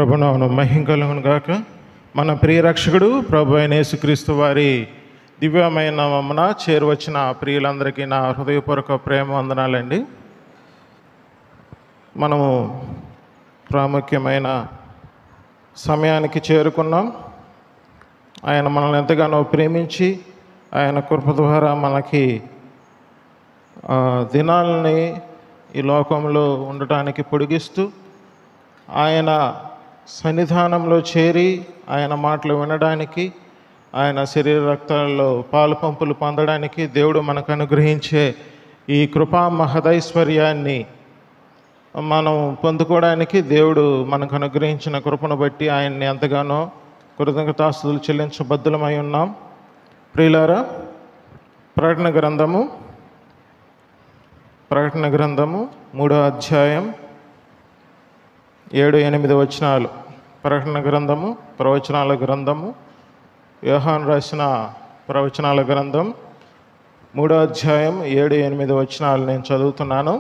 ప్రభునామమున మహిమ కలుగును గాక. మన ప్రియ రక్షకుడు ప్రభు అయిన యేసుక్రీస్తు వారి దివ్యమైన నామమున చేరువచ్చిన ప్రియులందరికీ నా హృదయపూర్వక ప్రేమ వందనాలండి. మనము ప్రాముఖ్యమైన సమయానికి చేరుకున్నాం. ఆయన మనల్ని ఎంతగానో ప్రేమించి ఆయన కృప ద్వారా మనకి దినాలని ఈ లోకంలో ఉండటానికి పొడిగిస్తూ ఆయన సన్నిధానంలో చేరి ఆయన మాటలు వినడానికి, ఆయన శరీర రక్తాలలో పాలు పంపులు పొందడానికి దేవుడు మనకు అనుగ్రహించే ఈ కృపా మహదైశ్వర్యాన్ని మనం పొందుకోవడానికి దేవుడు మనకు అనుగ్రహించిన కృపను బట్టి ఆయన్ని ఎంతగానో కృతజ్ఞతాస్తుతులు చెల్లించబద్ధులమై ఉన్నాం. ప్రియులారా, ప్రకటన గ్రంథము 3వ అధ్యాయం 7-8 వచనాలు. ప్రకటన గ్రంథము, ప్రవచనాల గ్రంథము, యోహాను రాసిన ప్రవచనాల గ్రంథం 3వ అధ్యాయం 7-8 వచనాలు నేను చదువుతున్నాను.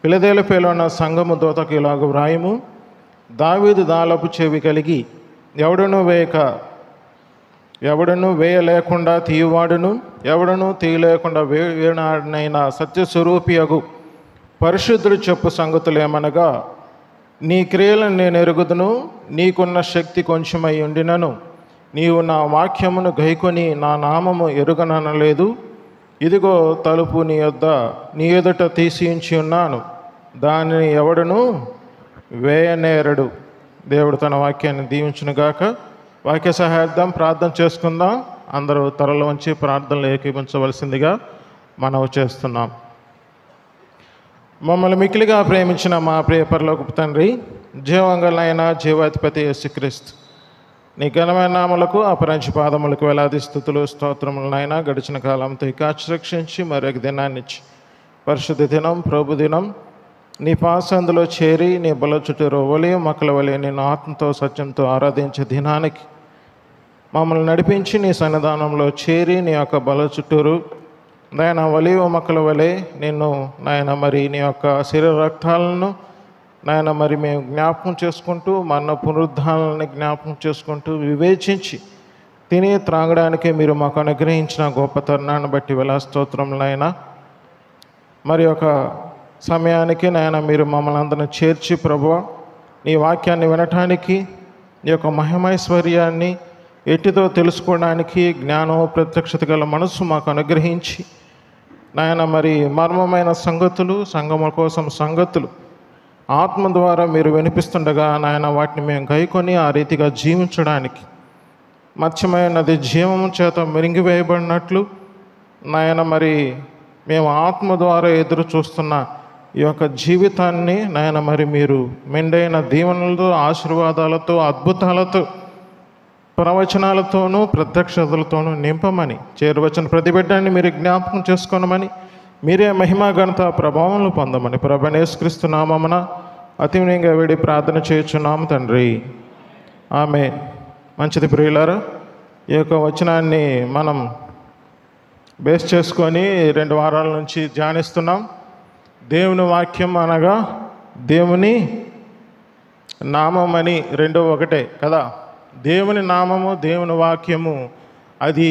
ఫిలదెల్ఫియాలో ఉన్న సంఘము దూతకు ఇలాగ వ్రాయుము: దావీదు దాలపు చెవి కలిగి ఎవడను వేయలేకుండా తీయువాడును, ఎవడను తీయలేకుండా వేయనాడనైనా సత్యస్వరూపియగు పరిశుద్ధుడు చెప్పు సంగతులేమనగా, నీ క్రియలను నేను ఎరుగుదును, నీకున్న శక్తి కొంచెమై ఉండినను నీవు నా వాక్యమును గైకొని నా నామము ఎరుగననలేదు. ఇదిగో తలుపు నీ ఎదుట తీసి ఉంచి ఉన్నాను, దానిని ఎవడను వేయనేరడు. దేవుడు తన వాక్యాన్ని దీవించునుగాక. వాక్య సహాయార్థం ప్రార్థన చేసుకుందాం. అందరూ త్వరలో ఉంచి ప్రార్థనలు ఏకీపించవలసిందిగా మనవి చేస్తున్నాం. మమ్మల్ని మిక్కిలిగా ప్రేమించిన మా ప్రియ పరలోకపు తండ్రి, జీవంగలైన జీవాధిపతి యేసుక్రీస్తు, నీ ఘనమైన నామములకు అపరంచి పాదములకు వేలాది స్థుతులు స్తోత్రములనైనా గడిచిన కాలంతో కాచి రక్షించి మరొక దినాన్నిచ్చి పరిశుద్ధ దినం, ప్రభు దినం నీ పాసందులో చేరి నీ బల చుట్టూరు వలి మొక్కల వలె నేను ఆత్మతో సత్యంతో ఆరాధించే దినానికి మమ్మల్ని నడిపించి నీ సన్నిధానంలో చేరి నీ యొక్క బల చుట్టూరు నాయన వలివ మొక్కల వలె నిన్ను నాయన మరి నీ యొక్క శరీర రక్తాలను నాయన మరి మేము జ్ఞాపకం చేసుకుంటూ మరణ పునరుద్ధానాలని జ్ఞాపకం చేసుకుంటూ వివేచించి తిని త్రాగడానికి మీరు మాకు అనుగ్రహించిన గొప్ప తరుణాన్ని బట్టి వేలా స్తోత్రములైనా మరి ఒక సమయానికి నాయన మీరు మమ్మల్ని అందరిని చేర్చి ప్రభువా నీ వాక్యాన్ని వినటానికి నీ యొక్క మహిమైశ్వర్యాన్ని ఎట్టితో తెలుసుకోవడానికి జ్ఞానం ప్రత్యక్షత గల మనస్సు మాకు అనుగ్రహించి నాయన మరి మర్మమైన సంగతులు, సంగముల కోసం సంగతులు ఆత్మ ద్వారా మీరు వినిపిస్తుండగా నాయన వాటిని మేము గైకొని ఆ రీతిగా జీవించడానికి మత్స్యమైన నది జీవము చేత మెరింగివేయబడినట్లు నాయన మరి మేము ఆత్మ ద్వారా ఎదురు చూస్తున్న ఈ యొక్క జీవితాన్ని నాయన మరి మీరు మెండైన దీవెనలతో, ఆశీర్వాదాలతో, అద్భుతాలతో, ప్రవచనాలతోనూ ప్రత్యక్షతలతోనూ నింపమని, చేరువచ్చిన ప్రతిబిడ్డాన్ని మీరు జ్ఞాపకం చేసుకోనమని, మీరే మహిమా ఘనత ప్రభావములు పొందమని ప్రభువైన యేసుక్రీస్తు నామమున అతి వినయంగా వేడి ప్రార్థన చేయుచున్నాము తండ్రి, ఆమేన్. మంచిది ప్రియులారా, ఈ యొక్క వచనాన్ని మనం బేస్ చేసుకొని 2 వారాల నుంచి ధ్యానిస్తున్నాం. దేవుని వాక్యం అనగా దేవుని నామం అని రెండో ఒకటే కదా. దేవుని నామము, దేవుని వాక్యము అది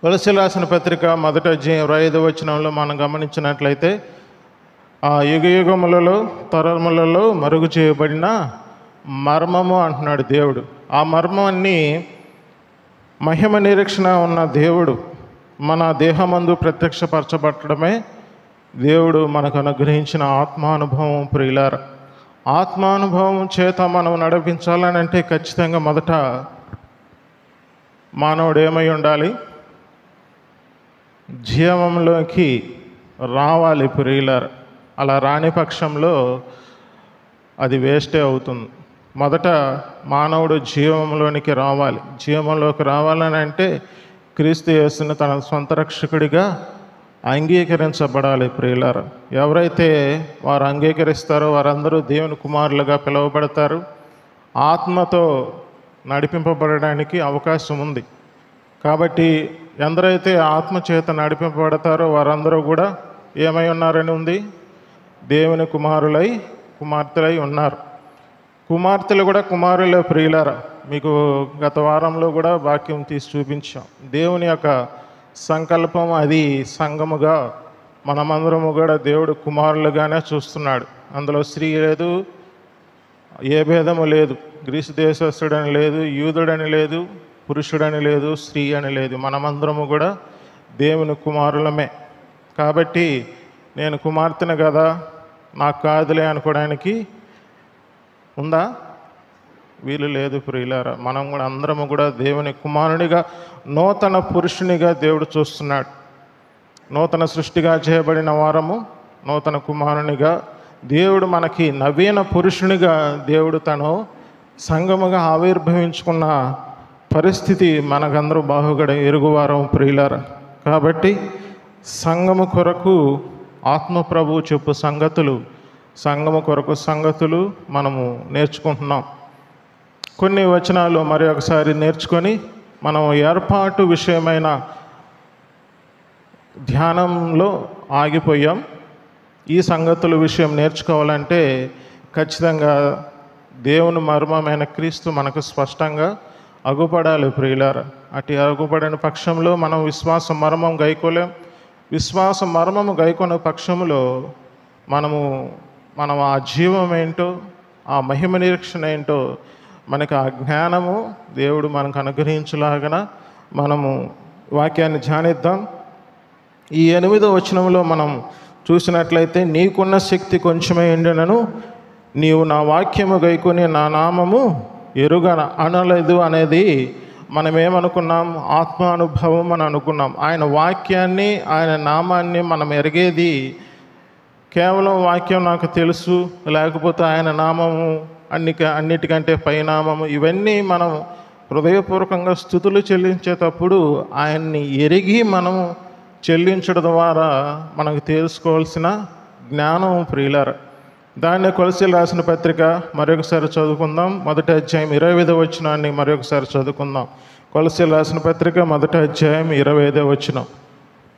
కొలస్సీయులకు రాసిన పత్రిక 1వ అధ్యాయం 5వ వచనంలో మనం గమనించినట్లయితే ఆ యుగయుగములలో తరములలో మరుగు చేయబడిన మర్మము అంటున్నాడు దేవుడు. ఆ మర్మాన్ని మహిమ నిరీక్షణ ఉన్న దేవుడు మన దేహమందు ప్రత్యక్షపరచబడమే దేవుడు మనకు అనుగ్రహించిన ఆత్మానుభవం. ప్రియులార, ఆత్మానుభవం చేత మనం నడిపించాలని అంటే ఖచ్చితంగా మొదట మానవుడు ఏమై ఉండాలి? జీవంలోకి రావాలి ప్రియులార. అలా రాని పక్షంలో అది వేస్టే అవుతుంది. మొదట మానవుడు జీవంలోనికి రావాలి. జీవంలోకి రావాలని అంటే క్రీస్తు యేసుని తన సొంత రక్షకుడిగా అంగీకరించబడాలి ప్రియులారా. ఎవరైతే వారు అంగీకరిస్తారో వారందరూ దేవుని కుమారులుగా పిలువబడతారు. ఆత్మతో నడిపింపబడడానికి అవకాశం ఉంది. కాబట్టి ఎందరైతే ఆత్మ చేత నడిపింపబడతారో వారందరూ కూడా ఏమై ఉన్నారని ఉంది? దేవుని కుమారులై కుమార్తెలై ఉన్నారు. కుమార్తెలు కూడా కుమారులే ప్రియులారా. మీకు గత వారంలో కూడా వాక్యం తీసి చూపించాం. దేవుని యొక్క సంకల్పం అది సంఘముగా మనమందరము కూడా దేవుడు కుమారులుగానే చూస్తున్నాడు. అందులో స్త్రీ లేదు, ఏ భేదము లేదు, గ్రీసు దేశస్థుడని లేదు, యూదుడని లేదు, పురుషుడని లేదు, స్త్రీ అని లేదు, మనమందరము కూడా దేవుని కుమారులమే. కాబట్టి నేను కుమార్తెను కదా, నాకు కాదులే అనుకోవడానికి ఉందా? వీలు లేదు ప్రియులారా. మనం కూడా అందరము కూడా దేవుని కుమారునిగా, నూతన పురుషునిగా దేవుడు చూస్తున్నాడు. నూతన సృష్టిగా చేయబడిన వారము నూతన కుమారునిగా దేవుడు మనకి నవీన పురుషునిగా దేవుడు తను సంఘముగా ఆవిర్భవించుకున్న పరిస్థితి మనకందరూ బాగుగా ఎరుగువారం ప్రియులారా. కాబట్టి సంఘము కొరకు ఆత్మప్రభు చెప్పు సంగతులు, సంఘము కొరకు సంగతులు మనము నేర్చుకుంటున్నాం. కొన్ని వచనాలు మరి ఒకసారి నేర్చుకొని మనం ఏర్పాటు విషయమైన ధ్యానంలో ఆగిపోయాం. ఈ సంగతుల విషయం నేర్చుకోవాలంటే ఖచ్చితంగా దేవుని మర్మమైన క్రీస్తు మనకు స్పష్టంగా అగుపడాలి ప్రియులారా. అటు అగుపడిన పక్షంలో మనం విశ్వాస మర్మం గైకోలేం. విశ్వాస మర్మము గైకొన్న పక్షంలో మనం ఆ జీవం ఏంటో, ఆ మహిమ నిరీక్షణ ఏంటో, మనకు ఆ జ్ఞానము దేవుడు మనకు అనుగ్రహించలాగన మనము వాక్యాన్ని ధ్యానిద్దాం. ఈ 8వ వచనంలో మనం చూసినట్లయితే, నీకున్న శక్తి కొంచెమే ఎండినను నీవు నా వాక్యము గైకొని నా నామము అనలేదు అనేది మనం ఏమనుకున్నాం? ఆత్మానుభవం అని అనుకున్నాం. ఆయన వాక్యాన్ని, ఆయన నామాన్ని మనం ఎరిగేది కేవలం వాక్యం నాకు తెలుసు, లేకపోతే ఆయన నామము అన్నిటికంటే పైనామము, ఇవన్నీ మనం హృదయపూర్వకంగా స్తుతులు చెల్లించేటప్పుడు ఆయన్ని ఎరిగి మనము చెల్లించడం ద్వారా మనకు తెలుసుకోవాల్సిన జ్ఞానం ప్రియులారా. దాన్ని కొలసీలు రాసిన పత్రిక మరొకసారి చదువుకుందాం. 1వ అధ్యాయం 25వ వచనాన్ని మరొకసారి చదువుకుందాం. కొలసీలు రాసిన పత్రిక 1వ అధ్యాయం 25వ వచనం.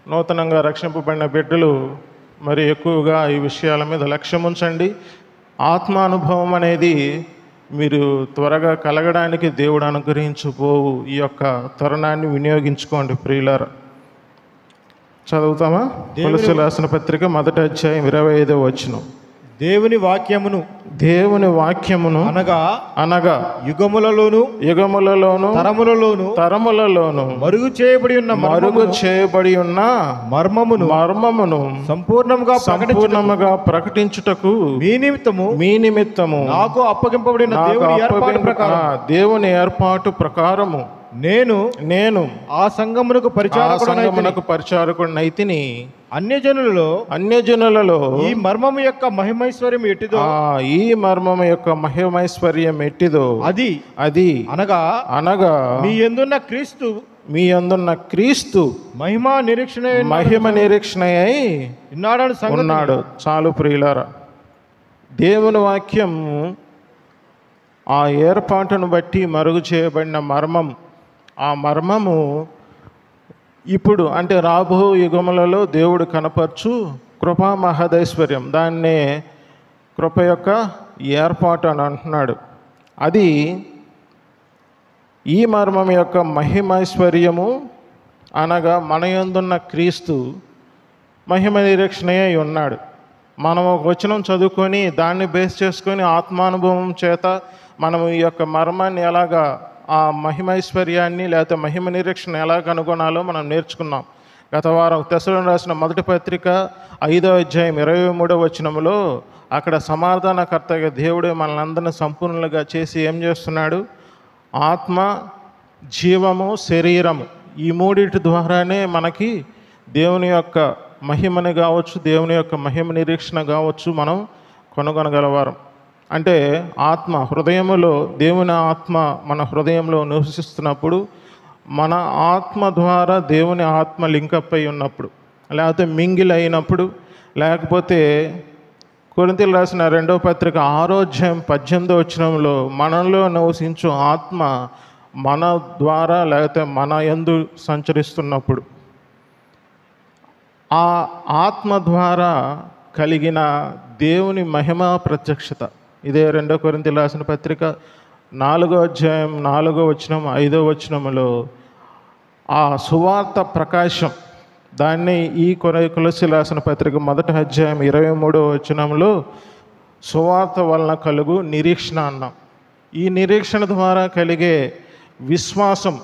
నూతనంగా రక్షింపబడిన బిడ్డలు మరి ఎక్కువగా ఈ విషయాల మీద లక్ష్యం ఉంచండి. ఆత్మానుభవం అనేది మీరు త్వరగా కలగడానికి దేవుడు అనుగ్రహించబోవు ఈ యొక్క తరుణాన్ని వినియోగించుకోండి ప్రియులారా. చదువుతామా? కొలస్సీయులకు రాసిన పత్రిక 1వ అధ్యాయం 25వ వచనం. దేవుని వాక్యమును అనగా యుగములలోను తరములలోను మరుగు చేయబడి ఉన్న మర్మమును సంపూర్ణముగా ప్రకటించుటకు మీ నిమిత్తము నాకు అప్పగింపబడిన దేవుని ఏర్పాటు ప్రకారము నేను ఆ సంఘమునకు పరిచారకుడనైతిని. అన్యజనులలో ఈ మర్మము యొక్క మహిమైశ్వర్యం ఎట్టిదో అది అనగా మీ యందున్న క్రీస్తు మహిమ నిరీక్షణయై ఉన్నాడు. చాలు ప్రియులారా. దేవుని వాక్యం ఆ ఏర్పాటును బట్టి మరుగు చేయబడిన మర్మం, ఆ మర్మము ఇప్పుడు అంటే రాబో యుగములలో దేవుడు కనపరచు కృపా మహదైశ్వర్యం, దాన్నే కృప యొక్క ఏర్పాటు అని అంటున్నాడు. అది ఈ మర్మం యొక్క మహిమైశ్వర్యము అనగా మన యందున్న క్రీస్తు మహిమ నిరీక్షణయే ఉన్నాడు. మనం ఒక వచనం చదువుకొని దాన్ని బేస్ చేసుకొని ఆత్మానుభవం చేత మనం ఈ యొక్క మర్మాన్ని ఎలాగా, ఆ మహిమైశ్వర్యాన్ని లేకపోతే మహిమ నిరీక్షణ ఎలా కనుగొనాలో మనం నేర్చుకున్నాం. గత వారం తెస్సలోనికీయులకు రాసిన 1వ పత్రిక 5వ అధ్యాయం 23వ వచనంలో అక్కడ సమాధానకర్తగా దేవుడే మనల్ని సంపూర్ణంగా చేసి ఏం చేస్తున్నాడు? ఆత్మ, జీవము, శరీరము, ఈ మూడిటి ద్వారానే మనకి దేవుని యొక్క మహిమని కావచ్చు, దేవుని యొక్క మహిమ నిరీక్షణ కావచ్చు మనం కనుగొనగలవారం. అంటే ఆత్మ హృదయములో, దేవుని ఆత్మ మన హృదయంలో నివసిస్తున్నప్పుడు, మన ఆత్మ ద్వారా దేవుని ఆత్మ లింకప్ అయి ఉన్నప్పుడు, లేకపోతే మింగిల్ అయినప్పుడు, లేకపోతే కొరింథీయులకు రాసిన 2వ పత్రిక 6వ అధ్యాయం 18వ వచనంలో మనలో నివసించు ఆత్మ మన ద్వారా లేకపోతే మన యందు సంచరిస్తున్నప్పుడు, ఆ ఆత్మ ద్వారా కలిగిన దేవుని మహిమ ప్రత్యక్షత, ఇదే 2 కొరింథీయులకు రాసిన పత్రిక 4వ అధ్యాయం 4వ వచనం 5వ వచనములో ఆ సువార్త ప్రకాశం, దాన్ని ఈ కొలస్సీయులకు రాసిన పత్రిక 1వ అధ్యాయం 23వ వచనంలో సువార్త వలన కలుగు నిరీక్షణ అన్నాం. ఈ నిరీక్షణ ద్వారా కలిగే విశ్వాసం,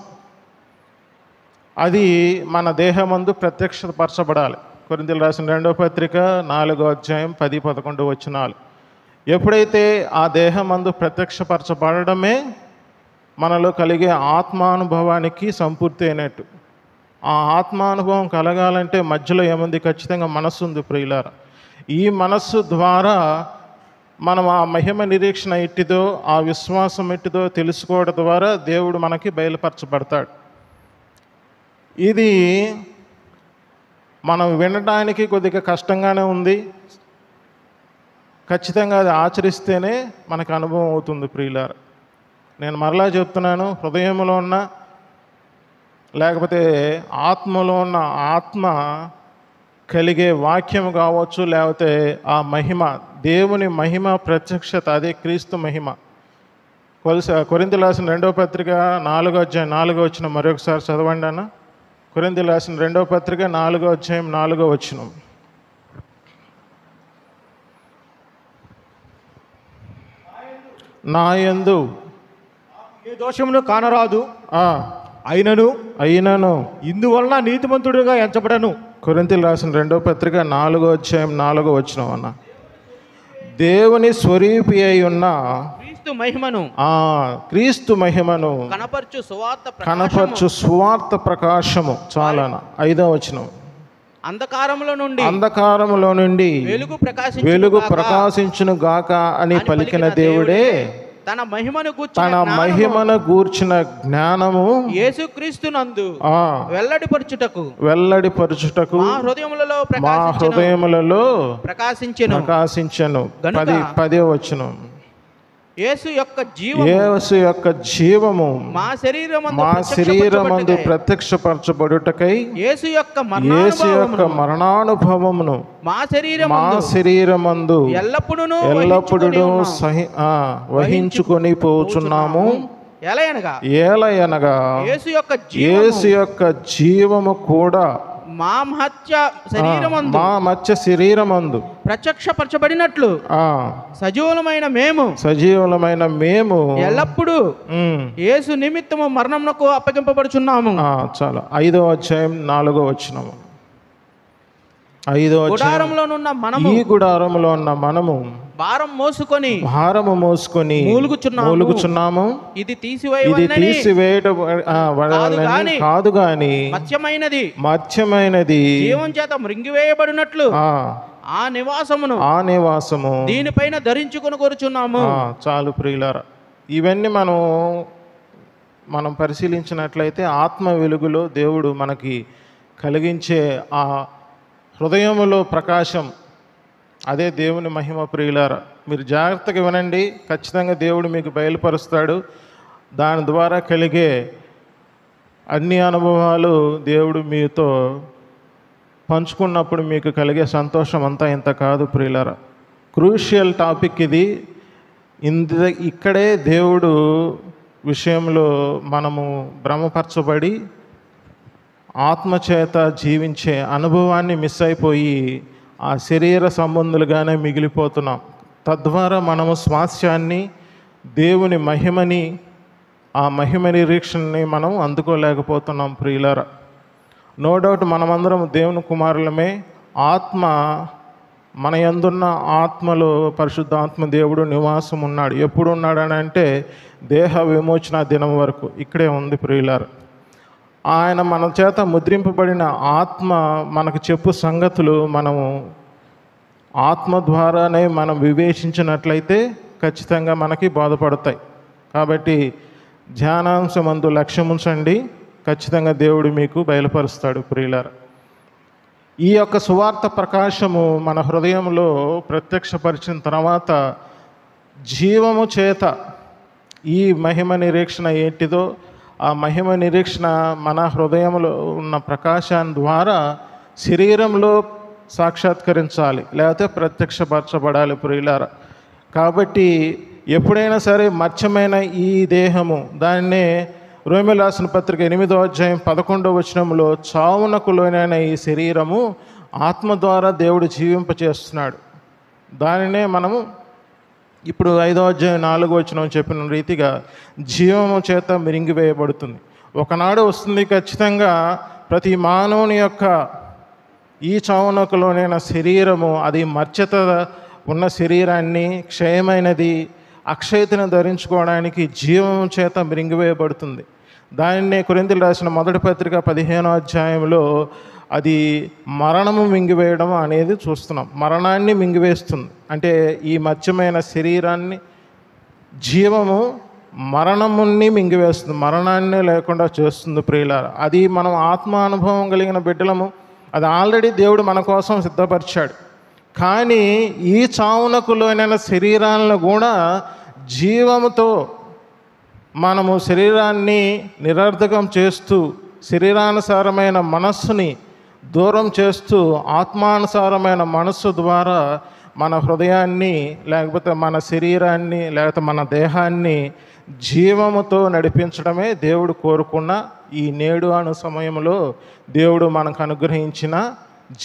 అది మన దేహమందు ప్రత్యక్షపరచబడాలి. కొరింథీయులకు రాసిన 2వ పత్రిక 4వ అధ్యాయం 10-11 వచనాలు. ఎప్పుడైతే ఆ దేహమందు ప్రత్యక్షపరచబడమే మనలో కలిగే ఆత్మానుభవానికి సంపూర్తి అయినట్టు. ఆ ఆత్మానుభవం కలగాలంటే మధ్యలో ఏముంది? ఖచ్చితంగా మనస్సు ఉంది ప్రియులారా. ఈ మనస్సు ద్వారా మనం ఆ మహిమ నిరీక్షణ ఎట్టిదో, ఆ విశ్వాసం ఎట్టిదో తెలుసుకోవడం ద్వారా దేవుడు మనకి బయలుపరచబడతాడు. ఇది మనం వినడానికి కొద్దిగా కష్టంగానే ఉంది. ఖచ్చితంగా అది ఆచరిస్తేనే మనకు అనుభవం అవుతుంది ప్రియులారా. నేను మరలా చెప్తున్నాను, హృదయంలో ఉన్న లేకపోతే ఆత్మలో ఉన్న ఆత్మ కలిగే వాక్యం కావచ్చు, లేకపోతే ఆ మహిమ, దేవుని మహిమ ప్రత్యక్షత, అదే క్రీస్తు మహిమ. కొరింథీయులకు రాసిన 2వ పత్రిక 4వ అధ్యాయం 4వ వచనం మరొకసారి చదవండి అన్న. కొరింథీయులకు రాసిన 2వ పత్రిక 4వ అధ్యాయం 4వ వచనం. నా యందు ఏ దోషమును కానరాదు, ఆ అయినను ఇందువలన నీతిమంతుడిగా ఎంచబడను. కొరింథీయులకు రాసిన 2వ పత్రిక 4వ అధ్యాయం 4వ వచనం అన్న. దేవుని స్వరూపి అయి ఉన్న క్రీస్తు మహిమను కనపరచు సువార్త ప్రకాశము. చాలా 5వ వచనం. అంధకారములో నుండి వెలుగు ప్రకాశించును గాక అని పలికిన దేవుడే తన మహిమను గూర్చిన జ్ఞానము యేసుక్రీస్తునందు వెల్లడిపరచుటకు మా హృదయములలో ప్రకాశించెను. 10వ వచనం. యేసు యొక్క జీవము మా శరీరమందు ప్రత్యక్షపరచబడుటకై యేసు యొక్క మరణానుభవమును మా శరీరమందు ఎల్లప్పుడూ వహించుకొని పోచున్నాము. ఏలయనగా యేసు యొక్క జీవము కూడా మా మధ్య శరీరమందు ప్రత్యక్షపరచబడినట్లు సజీవులమైన మేము ఎల్లప్పుడూ యేసు నిమిత్తము మరణమునకు అప్పగింపబడుచున్నాము. చాలా 5వ అధ్యాయం 4వ వచనము. 5వ అధ్యాయం. ఈ గుడారములో ఉన్న మనము భారము మోసుకొని మూలుగుచున్నాము. ఇది తీసివేయడం కాదు గాని మత్స్యమైనది జీవం చేత మృంగివేయబడినట్లు ఆ నివాసము దీనిపైన ధరించుకొని కోరుచున్నాము. చాలు ప్రియులారా, ఇవన్నీ మనం పరిశీలించినట్లయితే ఆత్మ వెలుగులో దేవుడు మనకి కలిగించే ఆ హృదయములో ప్రకాశం, అదే దేవుని మహిమ ప్రియులారా. మీరు జాగ్రత్తగా వినండి, ఖచ్చితంగా దేవుడు మీకు బయలుపరుస్తాడు. దాని ద్వారా కలిగే అన్ని అనుభవాలు దేవుడు మీతో పంచుకున్నప్పుడు మీకు కలిగే సంతోషం అంతా ఇంత కాదు ప్రియులారా. క్రూషియల్ టాపిక్ ఇది. ఇక్కడే దేవుడు విషయంలో మనము భ్రమపరచబడి ఆత్మచేత జీవించే అనుభవాన్ని మిస్ అయిపోయి ఆ శరీర సంబంధులుగానే మిగిలిపోతున్నాం. తద్వారా మనము స్వాస్యాన్ని, దేవుని మహిమని, ఆ మహిమ నిరీక్షణని మనం అందుకోలేకపోతున్నాం ప్రియులారా. నో డౌట్ మనమందరం దేవుని కుమారులమే. ఆత్మ, మన యందున్న ఆత్మలో పరిశుద్ధాత్మ దేవుడు నివాసం ఉన్నాడు. ఎప్పుడు ఉన్నాడని అంటే దేహ విమోచన దినం వరకు ఇక్కడే ఉంది ప్రియులారా. ఆయన మన చేత ముద్రింపబడిన ఆత్మ మనకు చెప్పు సంగతులు మనము ఆత్మ ద్వారానే మనం వివేచించినట్లయితే ఖచ్చితంగా మనకి బోధపడతాయి. కాబట్టి ధ్యానాంశమందు లక్ష్యముంచండి, ఖచ్చితంగా దేవుడు మీకు బయలుపరుస్తాడు ప్రియులారా. ఈ యొక్క సువార్త ప్రకాశము మన హృదయంలో ప్రత్యక్షపరిచిన తర్వాత జీవము చేత ఈ మహిమ నిరీక్షణ ఏంటిదో ఆ మహిమ నిరీక్షణ మన హృదయంలో ఉన్న ప్రకాశాన్ని ద్వారా శరీరంలో సాక్షాత్కరించాలి, లేకపోతే ప్రత్యక్షపరచబడాలి ప్రియులారా. కాబట్టి ఎప్పుడైనా సరే మత్స్యమైన ఈ దేహము, దాన్నే రోమీయులకు రాసిన పత్రిక 8వ అధ్యాయం 11వ వచనంలో, చావునకు లోనైన ఈ శరీరము ఆత్మ ద్వారా దేవుడు జీవింపచేస్తున్నాడు. దానినే మనము ఇప్పుడు 5వ అధ్యాయం 4వ వచనం చెప్పిన రీతిగా జీవము చేత మిరింగివేయబడుతుంది. ఒకనాడు వస్తుంది ఖచ్చితంగా. ప్రతి మానవుని యొక్క ఈ చావునకులోనైన శరీరము, అది మర్చత ఉన్న శరీరాన్ని క్షయమైనది, అక్షయతను ధరించుకోవడానికి జీవము చేత మిరింగివేయబడుతుంది. దానినే కొరింథీయులకు రాసిన మొదటి పత్రిక 15వ అధ్యాయంలో అది మరణము మింగివేయడం అనేది చూస్తున్నాం. మరణాన్ని మింగివేస్తుంది. అంటే ఈ మత్స్యమైన శరీరాన్ని జీవము మరణముని మింగివేస్తుంది, మరణాన్ని లేకుండా చేస్తుంది ప్రియులారా. అది మనం ఆత్మానుభవం కలిగిన బిడ్డలము. అది ఆల్రెడీ దేవుడు మన కోసం సిద్ధపరిచాడు. కానీ ఈ చావునకు లోనైన శరీరాలను కూడా జీవముతో మనము శరీరాన్ని నిరర్ధకం చేస్తూ, శరీరానుసారమైన మనస్సుని దూరం చేస్తూ, ఆత్మానుసారమైన మనస్సు ద్వారా మన హృదయాన్ని, లేకపోతే మన శరీరాన్ని, లేకపోతే మన దేహాన్ని జీవముతో నడిపించడమే దేవుడు కోరుకున్న ఈ నేడు అను సమయంలో దేవుడు మనకు అనుగ్రహించిన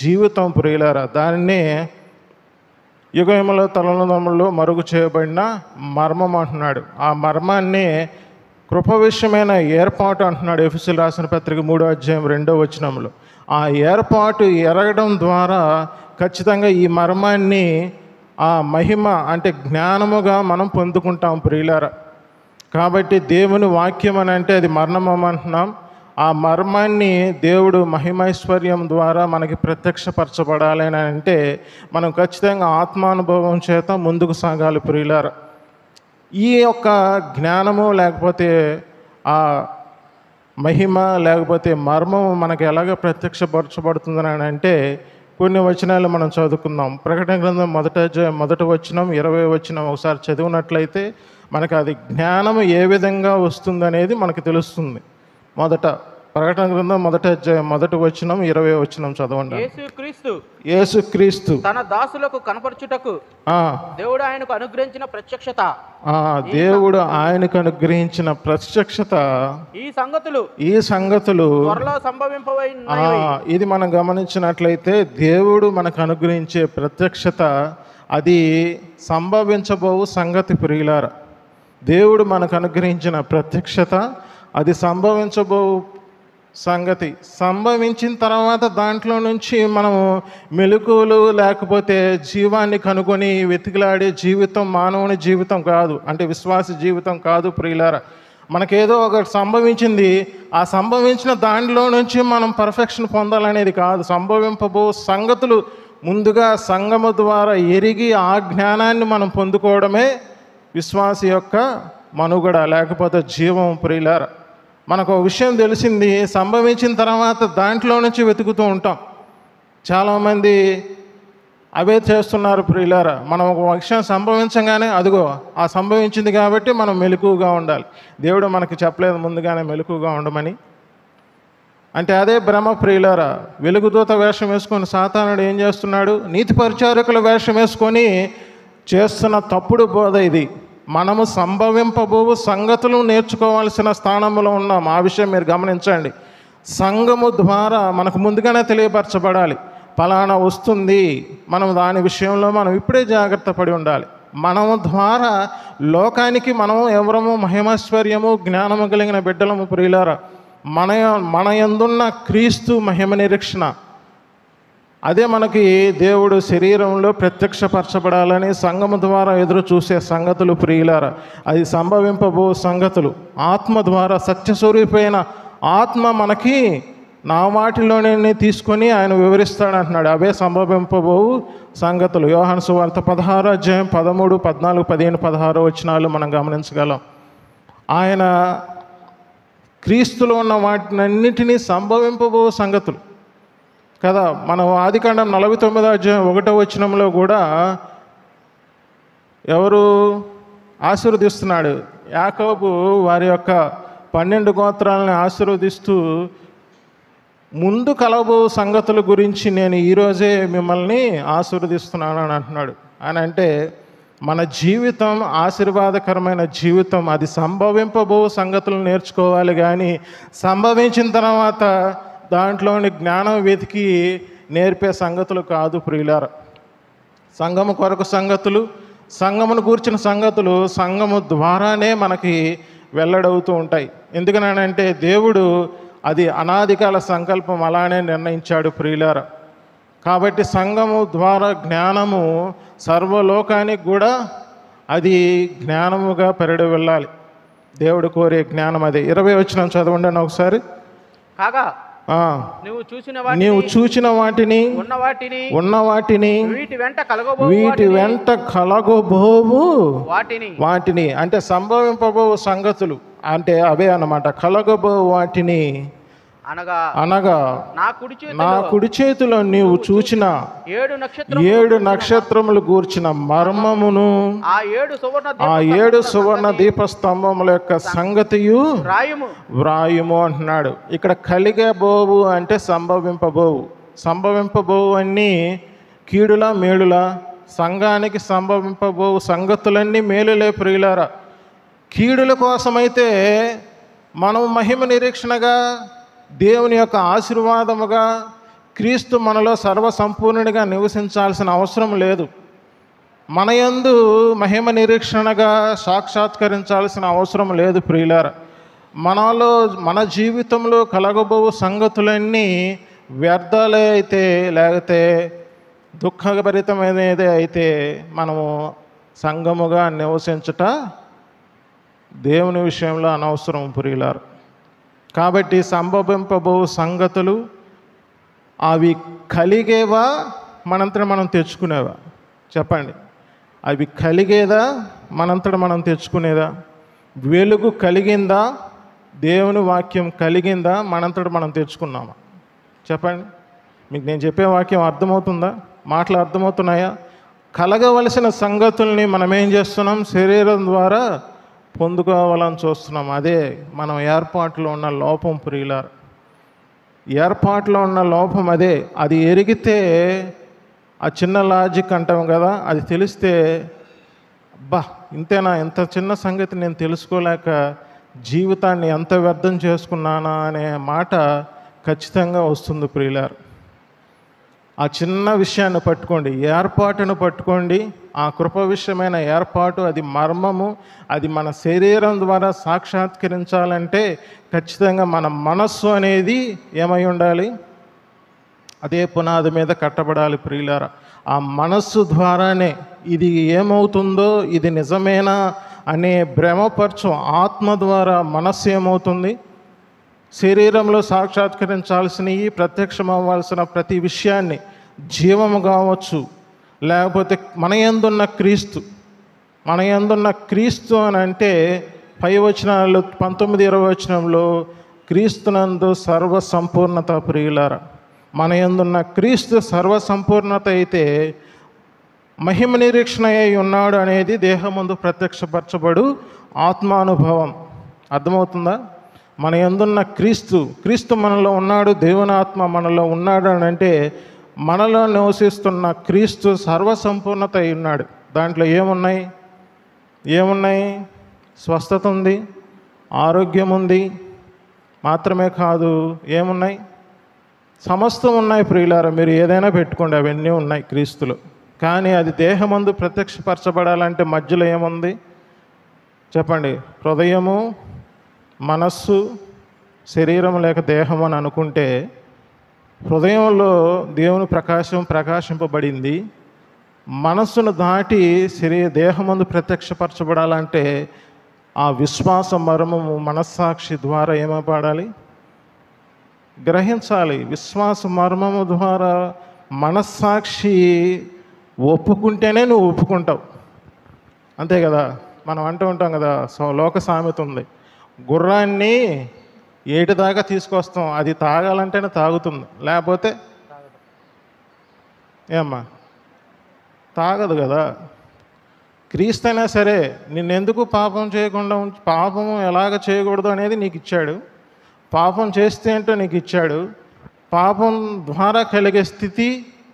జీవితం ప్రియులారా. దానినే యుగములో తలనములో మరుగు చేయబడిన మర్మం అంటున్నాడు. ఆ మర్మాన్ని కృప విషయమైన ఏర్పాటు అంటున్నాడు ఎఫెసీయులకు రాసిన పత్రిక 3వ అధ్యాయం 2వ వచనంలో. ఆ ఏర్పాటు ఎరగడం ద్వారా ఖచ్చితంగా ఈ మర్మాన్ని, ఆ మహిమ అంటే జ్ఞానముగా మనం పొందుకుంటాం ప్రియులారా. కాబట్టి దేవుని వాక్యం అని అంటే అది మర్మం అంటున్నాం. ఆ మర్మాన్ని దేవుడు మహిమైశ్వర్యం ద్వారా మనకి ప్రత్యక్షపరచబడాలని అంటే మనం ఖచ్చితంగా ఆత్మానుభవం చేత ముందుకు సాగాలి ప్రియులారా. ఈ యొక్క జ్ఞానము లేకపోతే ఆ మహిమ లేకపోతే మర్మము మనకు ఎలాగ ప్రత్యక్షపరచబడుతుందని అంటే కొన్ని వచనాలు మనం చదువుకుందాం. ప్రకటన గ్రంథం 1వ వచనం 20వ వచనం ఒకసారి చదివినట్లయితే మనకు అది జ్ఞానం ఏ విధంగా వస్తుందనేది మనకు తెలుస్తుంది. మొదట ప్రకటన గ్రంథం 1వ అధ్యాయం 1వ వచనం 20వ వచనం చదవండి. యేసుక్రీస్తు తన దాసులకు కనపరచుటకు దేవుడు ఆయనకు అనుగ్రహించిన ప్రత్యక్షత, దేవుడు ఆయనకు అనుగ్రహించిన ప్రత్యక్షత, ఈ సంగతులు త్వరలో సంభవింపబోయినవి. ఇది మనం గమనించినట్లయితే దేవుడు మనకు అనుగ్రహించే ప్రత్యక్షత అది సంభవించబోవు సంగతి ప్రియులారా. దేవుడు మనకు అనుగ్రహించిన ప్రత్యక్షత అది సంభవించబో సంగతి. సంభవించిన తర్వాత దాంట్లో నుంచి మనము మెలకువలు లేకపోతే జీవాన్ని కనుగొని వెతికిలాడే జీవితం మానవుని జీవితం కాదు, అంటే విశ్వాస జీవితం కాదు ప్రియులారా. మనకేదో ఒకటి సంభవించింది, ఆ సంభవించిన దాంట్లో నుంచి మనం పర్ఫెక్షన్ పొందాలనేది కాదు. సంభవింపబో సంగతులు ముందుగా సంగము ద్వారా ఎరిగి ఆ జ్ఞానాన్ని మనం పొందుకోవడమే విశ్వాస యొక్క మనుగడ లేకపోతే జీవం ప్రియులారా. మనకు ఒక విషయం తెలిసింది, సంభవించిన తర్వాత దాంట్లో నుంచి వెతుకుతూ ఉంటాం. చాలామంది అవే చేస్తున్నారు ప్రియులారా. మనం ఒక విషయం సంభవించగానే అదిగో ఆ సంభవించింది కాబట్టి మనం మెలకువగా ఉండాలి. దేవుడు మనకి చెప్పలేదు ముందుగానే మెలకువగా ఉండమని. అంటే అదే భ్రమ ప్రియులారా. వెలుగుదూత వేషం వేసుకొని సాతానుడు ఏం చేస్తున్నాడు? నీతి పరిచారకుల వేషం వేసుకొని చేస్తున్న తప్పుడు బోధ ఇది. మనము సంభవింపబోవు సంగతులు నేర్చుకోవాల్సిన స్థానంలో ఉన్నాం. ఆ విషయం మీరు గమనించండి. సంఘము ద్వారా మనకు ముందుగానే తెలియపరచబడాలి, ఫలానా వస్తుంది, మనం దాని విషయంలో మనం ఇప్పుడే జాగ్రత్త పడి ఉండాలి. మనము ద్వారా లోకానికి మనం ఎవరము మహిమైశ్వర్యము జ్ఞానము కలిగిన బిడ్డలము ప్రియులారా. మన యందున్న క్రీస్తు మహిమ నిరీక్షణ అదే మనకి దేవుడు శరీరంలో ప్రత్యక్షపరచబడాలని సంఘము ద్వారా ఎదురు చూసే సంగతులు ప్రియులారా. అది సంభవింపబో సంగతులు. ఆత్మ ద్వారా సత్యస్వరూపైన ఆత్మ మనకి నా వాటిలోనే తీసుకొని ఆయన వివరిస్తాడంటున్నాడు. అవే సంభవింపబోవు సంగతులు. యోహాను సువార్త 16వ అధ్యాయం 13, 14, 15, 16 వచనాలు మనం గమనించగలం. ఆయన క్రీస్తులో ఉన్న వాటినన్నిటినీ సంభవింపబో సంగతులు కదా. మనం ఆదికాండం 49వ అధ్యాయం 1వ వచనంలో కూడా ఎవరు ఆశీర్వదిస్తున్నాడు? యాకోబు వారి యొక్క 12 గోత్రాలని ఆశీర్వదిస్తూ ముందు కలబో సంగతుల గురించి నేను ఈరోజే మిమ్మల్ని ఆశీర్వదిస్తున్నాను అని అంటున్నాడు. అని అంటే మన జీవితం ఆశీర్వాదకరమైన జీవితం, అది సంభవింపబో సంగతులు నేర్చుకోవాలి. కానీ సంభవించిన తర్వాత దాంట్లోని జ్ఞానం వెతికి నేర్పే సంగతులు కాదు ప్రియులారా. సంఘము కొరకు సంగతులు, సంఘమును గూర్చిన సంగతులు సంఘము ద్వారానే మనకి వెల్లడవుతూ ఉంటాయి. ఎందుకనంటే దేవుడు అది అనాదికాల సంకల్పం అలానే నిర్ణయించాడు ప్రియులారా. కాబట్టి సంఘము ద్వారా జ్ఞానము సర్వలోకానికి కూడా అది జ్ఞానముగా పెరడి వెళ్ళాలి. దేవుడు కోరే జ్ఞానం అదే. 20 వచనం చదవండి ఒకసారి. కాగా నీవు చూచిన వాటిని ఉన్న వాటిని వీటి వెంట కలగబోవు వాటిని అంటే సంభవింపబో సంగతులు అంటే అవే అన్నమాట. కలగబో వాటిని అనగా నా కుడి చేతిలో నీవు చూచిన 7 నక్షత్రములు గూర్చిన మర్మమును ఆ 7 సువర్ణ దీపస్తంభముల యొక్క సంగతియు వ్రాయుము అంటున్నాడు. ఇక్కడ కలిగబోవు అంటే సంభవింపబోవు అన్నీ కీడులా మేలులా? సంఘానికి సంభవింపబోవు సంగతులన్నీ మేలులే ప్రియులారా. కీడుల కోసమైతే మనం మహిమ నిరీక్షణగా, దేవుని యొక్క ఆశీర్వాదముగా క్రీస్తు మనలో సర్వసంపూర్ణుడిగా నివసించాల్సిన అవసరం లేదు. మన యందు మహిమ నిరీక్షణగా సాక్షాత్కరించాల్సిన అవసరం లేదు ప్రియులారా. మనలో మన జీవితంలో కలగబోవు సంగతులన్నీ వ్యర్థాలే అయితే, లేకపోతే దుఃఖభరితమైనదే అయితే మనము సంఘముగా నివసించుట దేవుని విషయంలో అనవసరం ప్రియులారా. కాబట్టి సంభవింపబో సంగతులు అవి కలిగేవా, మనంతట మనం తెచ్చుకునేవా? చెప్పండి. అవి కలిగేదా, మనంతట మనం తెచ్చుకునేదా? వెలుగు కలిగిందా, దేవుని వాక్యం కలిగిందా, మనంతట మనం తెచ్చుకున్నామా? చెప్పండి. మీకు నేను చెప్పే వాక్యం అర్థమవుతుందా? మాటలు అర్థమవుతున్నాయా? కలగవలసిన సంగతుల్ని మనం ఏం చేస్తున్నాం? శరీరం ద్వారా పొందుకోవాలని చూస్తున్నాం. అదే మనం ఏర్పాటులో ఉన్న లోపం ప్రియులారా. ఏర్పాటులో ఉన్న లోపం అదే. అది ఎరిగితే ఆ చిన్న లాజిక్ అంటాం కదా, అది తెలిస్తే అబ్బా ఇంతేనా, ఇంత చిన్న సంగతి నేను తెలుసుకోలేక జీవితాన్ని ఎంత వ్యర్థం చేసుకున్నానా అనే మాట ఖచ్చితంగా వస్తుంది ప్రియులారా. ఆ చిన్న విషయాన్ని పట్టుకోండి, ఏర్పాటును పట్టుకోండి. ఆ కృప విషయమైన ఏర్పాటు, అది మర్మము, అది మన శరీరం ద్వారా సాక్షాత్కరించాలంటే ఖచ్చితంగా మన మనస్సు అనేది ఏమై ఉండాలి? అదే పునాది మీద కట్టబడాలి ప్రియులారా. ఆ మనస్సు ద్వారానే ఇది ఏమవుతుందో, ఇది నిజమేనా అనే భ్రమపరచు ఆత్మ ద్వారా మనస్సు ఏమవుతుంది? శరీరంలో సాక్షాత్కరించాల్సినవి, ప్రత్యక్షం అవ్వాల్సిన ప్రతి విషయాన్ని, జీవము కావచ్చు, లేకపోతే మన యందున్న క్రీస్తు అని అంటే 5 వచనాలు 19-20 వచనంలో క్రీస్తునందు సర్వసంపూర్ణత ప్రియులారా. మన యందున్న క్రీస్తు సర్వసంపూర్ణత అయితే మహిమ నిరీక్షణ అయి ఉన్నాడు అనేది దేహమందు ప్రత్యక్షపరచబడు ఆత్మానుభవం. అర్థమవుతుందా? మన యందున్న క్రీస్తు మనలో ఉన్నాడు, దేవుని ఆత్మ మనలో ఉన్నాడు అని అంటే మనలో నివసిస్తున్న క్రీస్తు సర్వసంపూర్ణత అయి ఉన్నాడు. దాంట్లో ఏమున్నాయి? స్వస్థత ఉంది, ఆరోగ్యం ఉంది, మాత్రమే కాదు ఏమున్నాయి? సమస్తం ఉన్నాయి ప్రియులారా. మీరు ఏదైనా పెట్టుకోండి, అవన్నీ ఉన్నాయి క్రీస్తులో. కానీ అది దేహమందు ప్రత్యక్షపరచబడాలంటే మధ్యలో ఏముంది చెప్పండి? హృదయము, మనస్సు, శరీరం లేక దేహం అని అనుకుంటే హృదయంలో దేవుని ప్రకాశింపబడింది. మనస్సును దాటి దేహమందు ప్రత్యక్షపరచబడాలంటే ఆ విశ్వాస మర్మము మనస్సాక్షి ద్వారా ఏమపడాలి? గ్రహించాలి. విశ్వాస మర్మము ద్వారా మనస్సాక్షి ఒప్పుకుంటేనే నువ్వు ఒప్పుకుంటావు. అంతే కదా, మనం అంటూ ఉంటాం కదా, లోక సామెత ఉంది, గుర్రాన్ని ఏటి దాకా తీసుకొస్తాం, అది తాగాలంటేనే తాగుతుంది, లేకపోతే ఏమ్మా తాగదు కదా. క్రీస్తు అయినా సరే నిన్నెందుకు పాపం చేయకుండా పాపం ఎలాగ చేయకూడదు అనేది నీకు ఇచ్చాడు, పాపం చేస్తే ఏంటో నీకు ఇచ్చాడు, పాపం ద్వారా కలిగే స్థితి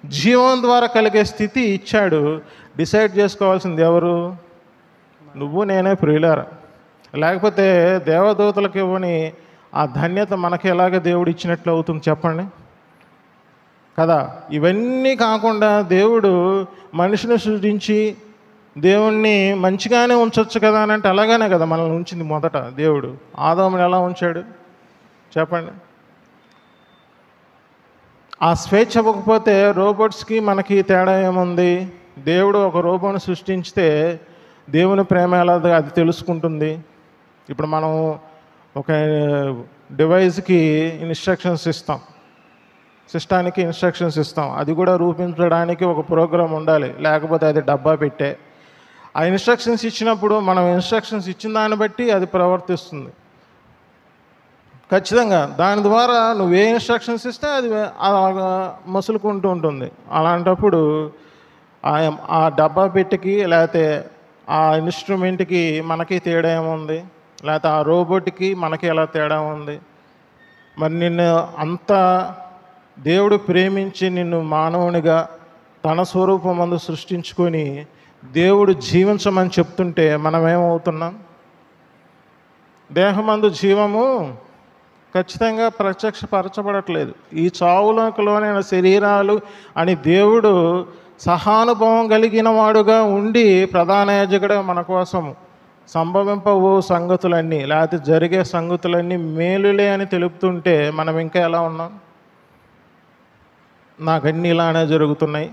జీవం ద్వారా కలిగే స్థితి ఇచ్చాడు. డిసైడ్ చేసుకోవాల్సింది ఎవరు? నువ్వు నేనే ప్రియులారా. లేకపోతే దేవదూతలకు ఇవ్వని ఆ ధన్యత మనకి ఎలాగ దేవుడు ఇచ్చినట్లు అవుతుంది చెప్పండి కదా. ఇవన్నీ కాకుండా దేవుడు మనిషిని సృష్టించి దేవుణ్ణి మంచిగానే ఉంచవచ్చు కదా అని అంటే అలాగానే కదా మనల్ని ఉంచింది. మొదట దేవుడు ఆదాముని ఎలా ఉంచాడు చెప్పండి. ఆ స్వేచ్ఛ ఇవ్వకపోతే రోబోట్స్కి మనకి తేడా ఏముంది? దేవుడు ఒక రోబోని సృష్టించితే దేవుని ప్రేమ ఎలా అది తెలుసుకుంటుంది. ఇప్పుడు మనం ఒక డివైస్కి ఇన్స్ట్రక్షన్స్ ఇస్తాం, సిస్టానికి ఇన్స్ట్రక్షన్స్ ఇస్తాం. అది కూడా రూపించడానికి ఒక ప్రోగ్రామ్ ఉండాలి, లేకపోతే అది డబ్బా పెట్టే. ఆ ఇన్స్ట్రక్షన్స్ ఇచ్చినప్పుడు మనం ఇన్స్ట్రక్షన్స్ ఇచ్చిన దాన్ని బట్టి అది ప్రవర్తిస్తుంది ఖచ్చితంగా. దాని ద్వారా నువ్వు ఏ ఇన్స్ట్రక్షన్స్ ఇస్తే అది అలాగా మసులుకుంటూ ఉంటుంది. అలాంటప్పుడు ఆ డబ్బా పెట్టికి లేకపోతే ఆ ఇన్స్ట్రుమెంట్కి మనకి తేడా ఏముంది? లేకపోతే ఆ రోబోట్కి మనకి ఎలా తేడా ఉంది? మరి నిన్ను అంత దేవుడు ప్రేమించి నిన్ను మానవునిగా తన స్వరూపమందు సృష్టించుకొని దేవుడు జీవించమని చెప్తుంటే మనం ఏమవుతున్నాం? దేహమందు జీవము ఖచ్చితంగా ప్రత్యక్షపరచబడట్లేదు. ఈ చావులకు లోనైన శరీరాలు అని దేవుడు సహానుభవం కలిగిన వాడుగా ఉండి ప్రధాన యాజకుడిగా మన కోసం సంభవింపవు సంగతులన్నీ లేకపోతే జరిగే సంగతులన్నీ మేలులే అని తెలుపుతుంటే మనం ఇంకా ఎలా ఉన్నాం? నాకన్నీ ఇలానే జరుగుతున్నాయి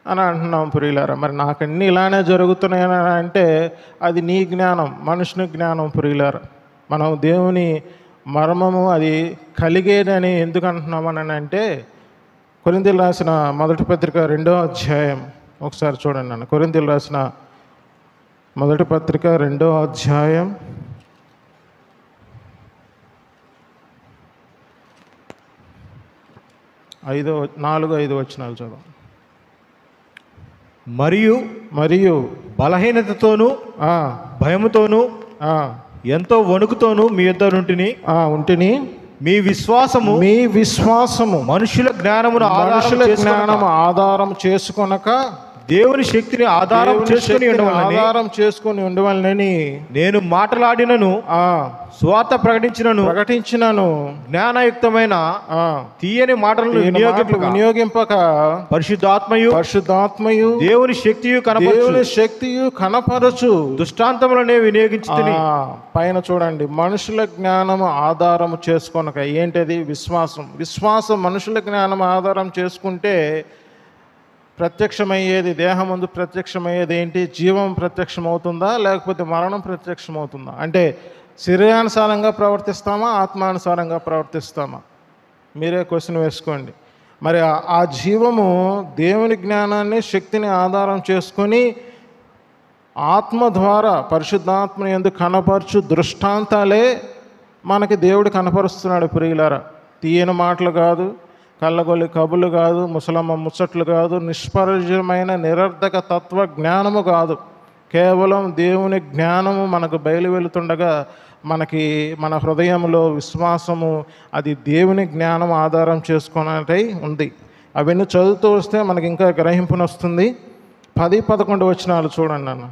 అని అంటున్నాం ప్రియులారా. మరి నాకన్నీ ఇలానే జరుగుతున్నాయి అని అంటే అది నీ జ్ఞానం, మనుషుని జ్ఞానం ప్రియులారా. మనం దేవుని మర్మము అది కలిగేదని ఎందుకు అంటున్నామని అంటే కొరింథీయులకు రాసిన మొదటి పత్రిక 2వ అధ్యాయం ఒకసారి చూడండి అన్న. కొరింథీయులకు రాసిన మొదటి పత్రిక 2వ అధ్యాయం 4-5 వచనాలు చదువు. మరియు బలహీనతతోనూ భయముతోనూ ఎంతో వణుకుతోనూ మీ యొద్ద ఉంటిని. మీ విశ్వాసము మనుషుల జ్ఞానము ఆధారం చేసుకొనక దేవుని శక్తిని ఆధారం చేసుకొని ఉండవాలని నేను మాట్లాడినను స్వార్థ ప్రకటించినను జ్ఞానయుక్తమైన తీయని మాటలను వినియోగింపక పరిశుద్ధాత్మయు దేవుని శక్తియు కనపరచు దృష్టాంతములనే వినియోగించి పైన చూడండి. మనుషుల జ్ఞానము ఆధారం చేసుకొనక ఏంటది? విశ్వాసం మనుషుల జ్ఞానం ఆధారం చేసుకుంటే ప్రత్యక్షమయ్యేది దేహమందు ప్రత్యక్షమయ్యేది ఏంటి? జీవం ప్రత్యక్షమవుతుందా లేకపోతే మరణం ప్రత్యక్షమవుతుందా? అంటే శరీరానుసారంగా ప్రవర్తిస్తామా ఆత్మానుసారంగా ప్రవర్తిస్తామా? మీరే క్వశ్చన్ వేసుకోండి. మరి ఆ జీవము దేవుని జ్ఞానాన్ని శక్తిని ఆధారం చేసుకొని ఆత్మ ద్వారా పరిశుద్ధాత్మని ఎందుకు కనపరచు దృష్టాంతాలే మనకి దేవుడు కనపరుస్తున్నాడు ప్రియులారా. తీయని మాటలు కాదు, కళ్ళగొల్లి కబులు కాదు, ముసలమ్మ ముచ్చట్లు కాదు, నిష్పరజమైన నిరర్ధక తత్వ జ్ఞానము కాదు. కేవలం దేవుని జ్ఞానము మనకు బయలు వెళుతుండగా మనకి మన హృదయంలో విశ్వాసము అది దేవుని జ్ఞానం ఆధారం చేసుకున్నట్టయి ఉంది. అవన్నీ చదువుతూ వస్తే మనకి ఇంకా గ్రహింపునొస్తుంది. 10-11 వచనాలు చూడండి అన్న.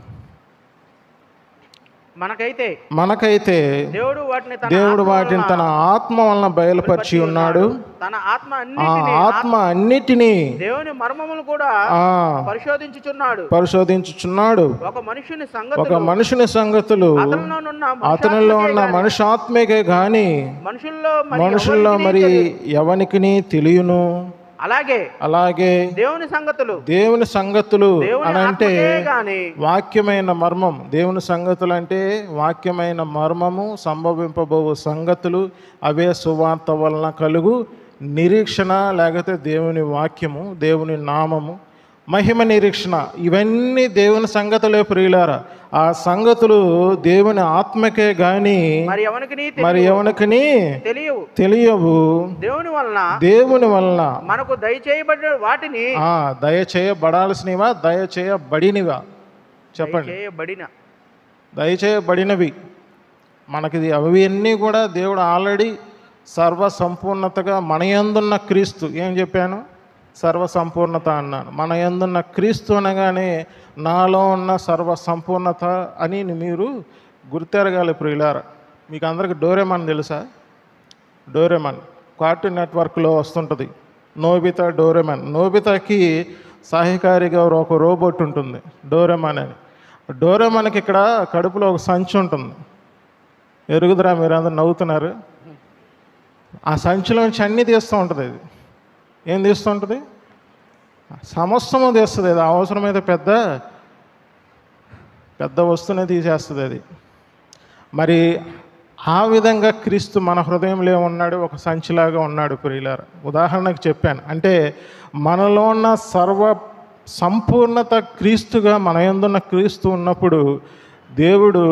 మనకైతే దేవుడు వాటిని తన ఆత్మ వలన బయలుపరిచి ఉన్నాడు. ఆత్మ అన్నిటినీ దేవుని మర్మములు కూడా పరిశోధించుచున్నాడు. ఒక మనుషుని సంగతులు అతనిలో ఉన్న మనుషాత్మకే గాని మనుషుల్లో మరి ఎవనికి తెలియను. అలాగే దేవుని సంగతులు అని అంటే వాక్యమైన మర్మం. దేవుని సంగతులు అంటే వాక్యమైన మర్మము, సంభవింపబో సంగతులు, అవే సువార్త వలన కలుగు నిరీక్షణ, లేకపోతే దేవుని వాక్యము, దేవుని నామము, మహిమ నిరీక్షణ. ఇవన్నీ దేవుని సంగతులే ప్రియులారా. ఆ సంగతులు దేవుని ఆత్మకే గాని మరి ఎవనికి తెలియవు. దేవుని వలన మనకు దయచేయబడిన వాటిని దయచేయబడాల్సినవా దయచేయబడినవా చెప్పండి? దయచేయబడినవి మనకి అవన్నీ కూడా దేవుడు ఆల్రెడీ సర్వసంపూర్ణతగా మన యందున్న క్రీస్తు. ఏం చెప్పాను? సర్వసంపూర్ణత అన్నాను. మన యందున్న క్రీస్తు అనగానే నాలో ఉన్న సర్వసంపూర్ణత అని మీరు గుర్తెరగాలి ప్రియులారా. మీకు అందరికి డోరేమాన్ తెలుసా? డోరేమాన్ కార్టూన్ నెట్వర్క్లో వస్తుంటుంది. Nobita Doraemon. నోబితాకి సహాయకారిగా ఒక రోబోట్ ఉంటుంది డోరేమాన్ అని. డోరేమాన్కి ఇక్కడ కడుపులో ఒక సంచి ఉంటుంది. ఎరుగుదరా? మీరు అందరు నవ్వుతున్నారు. ఆ సంచిలోంచి అన్నీ తీస్తూ ఉంటుంది. ఇది ఏం తీస్తూ ఉంటుంది? సమస్తము తీస్తుంది. అది అవసరమైతే పెద్ద పెద్ద వస్తువునే తీసేస్తుంది అది. మరి ఆ విధంగా క్రీస్తు మన హృదయంలో ఉన్నాడు, ఒక సంచిలాగా ఉన్నాడు ప్రియులారా. ఉదాహరణకు చెప్పాను. అంటే మనలో ఉన్న సర్వ సంపూర్ణత క్రీస్తుగా మన యందున్న క్రీస్తు ఉన్నప్పుడు దేవుడు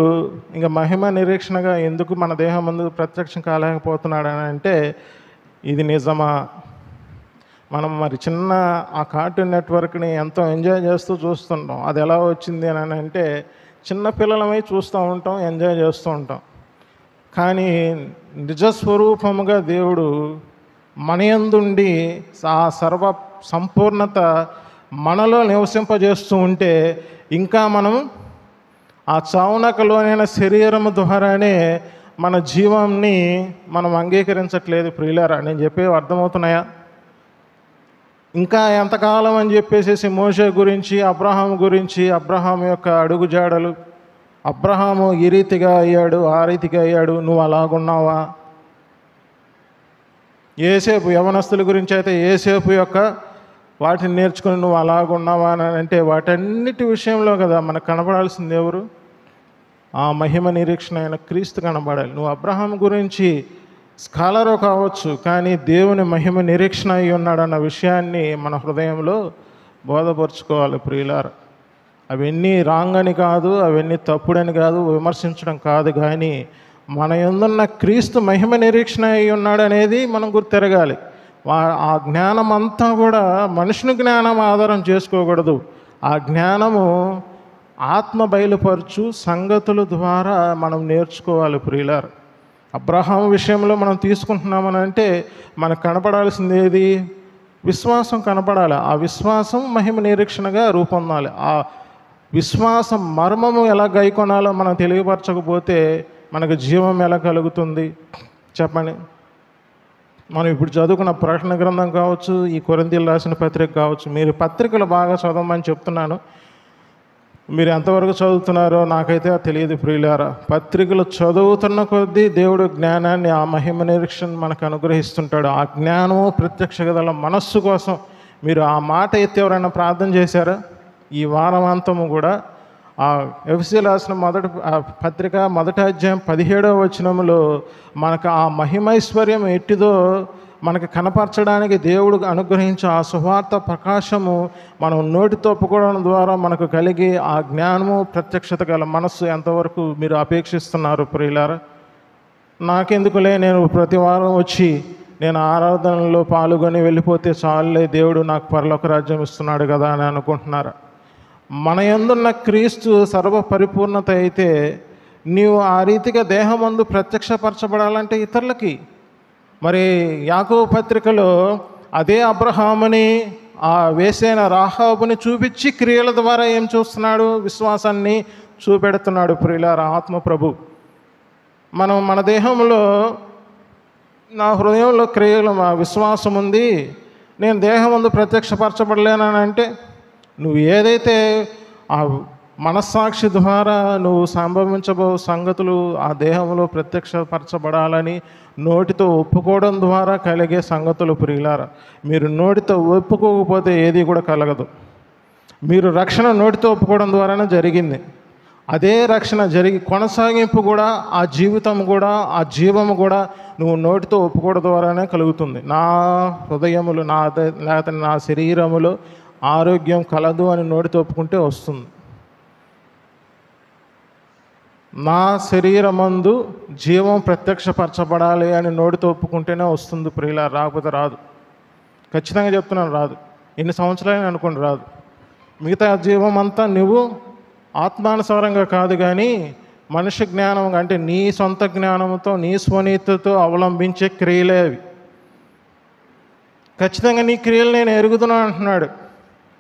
ఇంకా మహిమ నిరీక్షణగా ఎందుకు మన దేహం ముందు ప్రత్యక్షం కాలేకపోతున్నాడు అని అంటే ఇది నిజమా? మనం మరి చిన్న ఆ కార్టూన్ నెట్వర్క్ని ఎంతో ఎంజాయ్ చేస్తూ చూస్తుంటాం. అది ఎలా వచ్చింది అని అంటే చిన్న పిల్లలమై చూస్తూ ఉంటాం, ఎంజాయ్ చేస్తూ ఉంటాం. కానీ నిజస్వరూపముగా దేవుడు మన యందుండి ఆ సర్వ సంపూర్ణత మనలో నివసింపజేస్తూ ఉంటే ఇంకా మనం ఆ చావునకలోనైన శరీరము ద్వారానే మన జీవాన్ని మనం అంగీకరించట్లేదు ప్రియులారా. నేను చెప్పేవి అర్థమవుతున్నాయా? ఇంకా ఎంతకాలం అని చెప్పేసి మోషే గురించి, అబ్రహాం గురించి, అబ్రహాం యొక్క అడుగుజాడలు, అబ్రహాము ఈ రీతిగా అయ్యాడు, ఆ రీతిగా అయ్యాడు, నువ్వు అలాగున్నావా? ఏసేపు యవనస్తుల గురించి అయితే ఏసేపు యొక్క వాటిని నేర్చుకుని నువ్వు అలాగున్నావా అని అంటే వాటన్నిటి విషయంలో కదా మనకు కనపడాల్సింది ఎవరు? ఆ మహిమ నిరీక్షణ అయిన క్రీస్తు కనబడాలి. నువ్వు అబ్రహాం గురించి స్కాలరు కావచ్చు, కానీ దేవుని మహిమ నిరీక్షణ అయి ఉన్నాడన్న విషయాన్ని మన హృదయంలో బోధపరుచుకోవాలి ప్రియులారా. అవన్నీ రాంగ్ అని కాదు, అవన్నీ తప్పుడని కాదు, విమర్శించడం కాదు, కానీ మన యందున్న క్రీస్తు మహిమ నిరీక్షణ అయి ఉన్నాడు అనేది మనం గుర్తెరగాలి. ఆ జ్ఞానం అంతా కూడా మనుషుని జ్ఞానం ఆధారం చేసుకోకూడదు. ఆ జ్ఞానము ఆత్మ బయలుపరచు సంగతుల ద్వారా మనం నేర్చుకోవాలి ప్రియులారా. అబ్రహాం విషయంలో మనం తీసుకుంటున్నామని అంటే మనకు కనపడాల్సింది ఏది? విశ్వాసం కనపడాలి. ఆ విశ్వాసం మహిమ నిరీక్షణగా రూపొందాలి. ఆ విశ్వాసం మర్మము ఎలా గైకొనాలో మనం తెలియపరచకపోతే మనకు జీవం ఎలా కలుగుతుంది చెప్పండి? మనం ఇప్పుడు చదువుకున్న ప్రకటన గ్రంథం కావచ్చు, ఈ కొరింథీయులకు రాసిన పత్రిక కావచ్చు, మీరు పత్రికలు బాగా చదవమని చెప్తున్నాను. మీరు ఎంతవరకు చదువుతున్నారో నాకైతే తెలియదు ప్రియులారా. పత్రికలు చదువుతున్న కొద్దీ దేవుడు జ్ఞానాన్ని, ఆ మహిమ నిరీక్షణ మనకు అనుగ్రహిస్తుంటాడు. ఆ జ్ఞానము ప్రత్యక్షగల మనస్సు కోసం మీరు ఆ మాట ఎత్తి ఎవరైనా ప్రార్థన చేశారా? ఈ వారమంతము కూడా ఆ ఎఫెసీయులకు రాసిన పత్రిక 1వ అధ్యాయం 17వ వచనంలో మనకు ఆ మహిమైశ్వర్యం ఎట్టిదో మనకు కనపరచడానికి దేవుడు అనుగ్రహించే ఆ సువార్త ప్రకాశము మనం నోటితో ఒప్పుకోవడం ద్వారా మనకు కలిగి ఆ జ్ఞానము ప్రత్యక్షత గల మనస్సు ఎంతవరకు మీరు అపేక్షిస్తున్నారు ప్రియులారా? నాకెందుకులే, నేను ప్రతి వారం వచ్చి నేను ఆరాధనలో పాల్గొని వెళ్ళిపోతే చాలులే, దేవుడు నాకు పరలోక రాజ్యం ఇస్తున్నాడు కదా అని అనుకుంటున్నారా? మన యందున్న క్రీస్తు సర్వ పరిపూర్ణత అయితే నీవు ఆ రీతిగా దేహమందు ప్రత్యక్షపరచబడాలంటే ఇతరులకి. మరి యాకోబు పత్రికలో అదే అబ్రహాముని, ఆ వేసైన రాహాబుని చూపించి క్రియల ద్వారా ఏం చూస్తున్నాడు? విశ్వాసాన్ని చూపెడుతున్నాడు ప్రియులారా ఆత్మప్రభు. మనం మన దేహంలో, నా హృదయంలో క్రియలు, మా విశ్వాసం ఉంది, నేను దేహం ముందు ప్రత్యక్షపరచబడలేనని అంటే నువ్వు ఏదైతే ఆ మనస్సాక్షి ద్వారా నువ్వు సంభవించబో సంగతులు ఆ దేహంలో ప్రత్యక్షపరచబడాలని నోటితో ఒప్పుకోవడం ద్వారా కలిగే సంగతులు ప్రియులారా. మీరు నోటితో ఒప్పుకోకపోతే ఏది కూడా కలగదు. మీరు రక్షణ నోటితో ఒప్పుకోవడం ద్వారానే జరిగింది. అదే రక్షణ జరిగి కొనసాగింపు కూడా, ఆ జీవితం కూడా, ఆ జీవము కూడా నువ్వు నోటితో ఒప్పుకోవడం ద్వారానే కలుగుతుంది. నా హృదయములు లేకపోతే నా శరీరములో ఆరోగ్యం కలదు అని నోటితో ఒప్పుకుంటే వస్తుంది. నా శరీరమందు జీవం ప్రత్యక్షపరచబడాలి అని నోటితో ఒప్పుకుంటేనే వస్తుంది ప్రియులా, రాకపోతే రాదు. ఖచ్చితంగా చెప్తున్నాను, రాదు. ఎన్ని సంవత్సరాలు అనుకోండి, రాదు. మిగతా జీవం అంతా నువ్వు ఆత్మానుసారంగా కాదు, కానీ మనిషి జ్ఞానం అంటే నీ సొంత జ్ఞానంతో, నీ స్వనీతితో అవలంబించే క్రియలే అవి. ఖచ్చితంగా నీ క్రియలు నేను ఎరుగుతున్నాను అంటున్నాడు.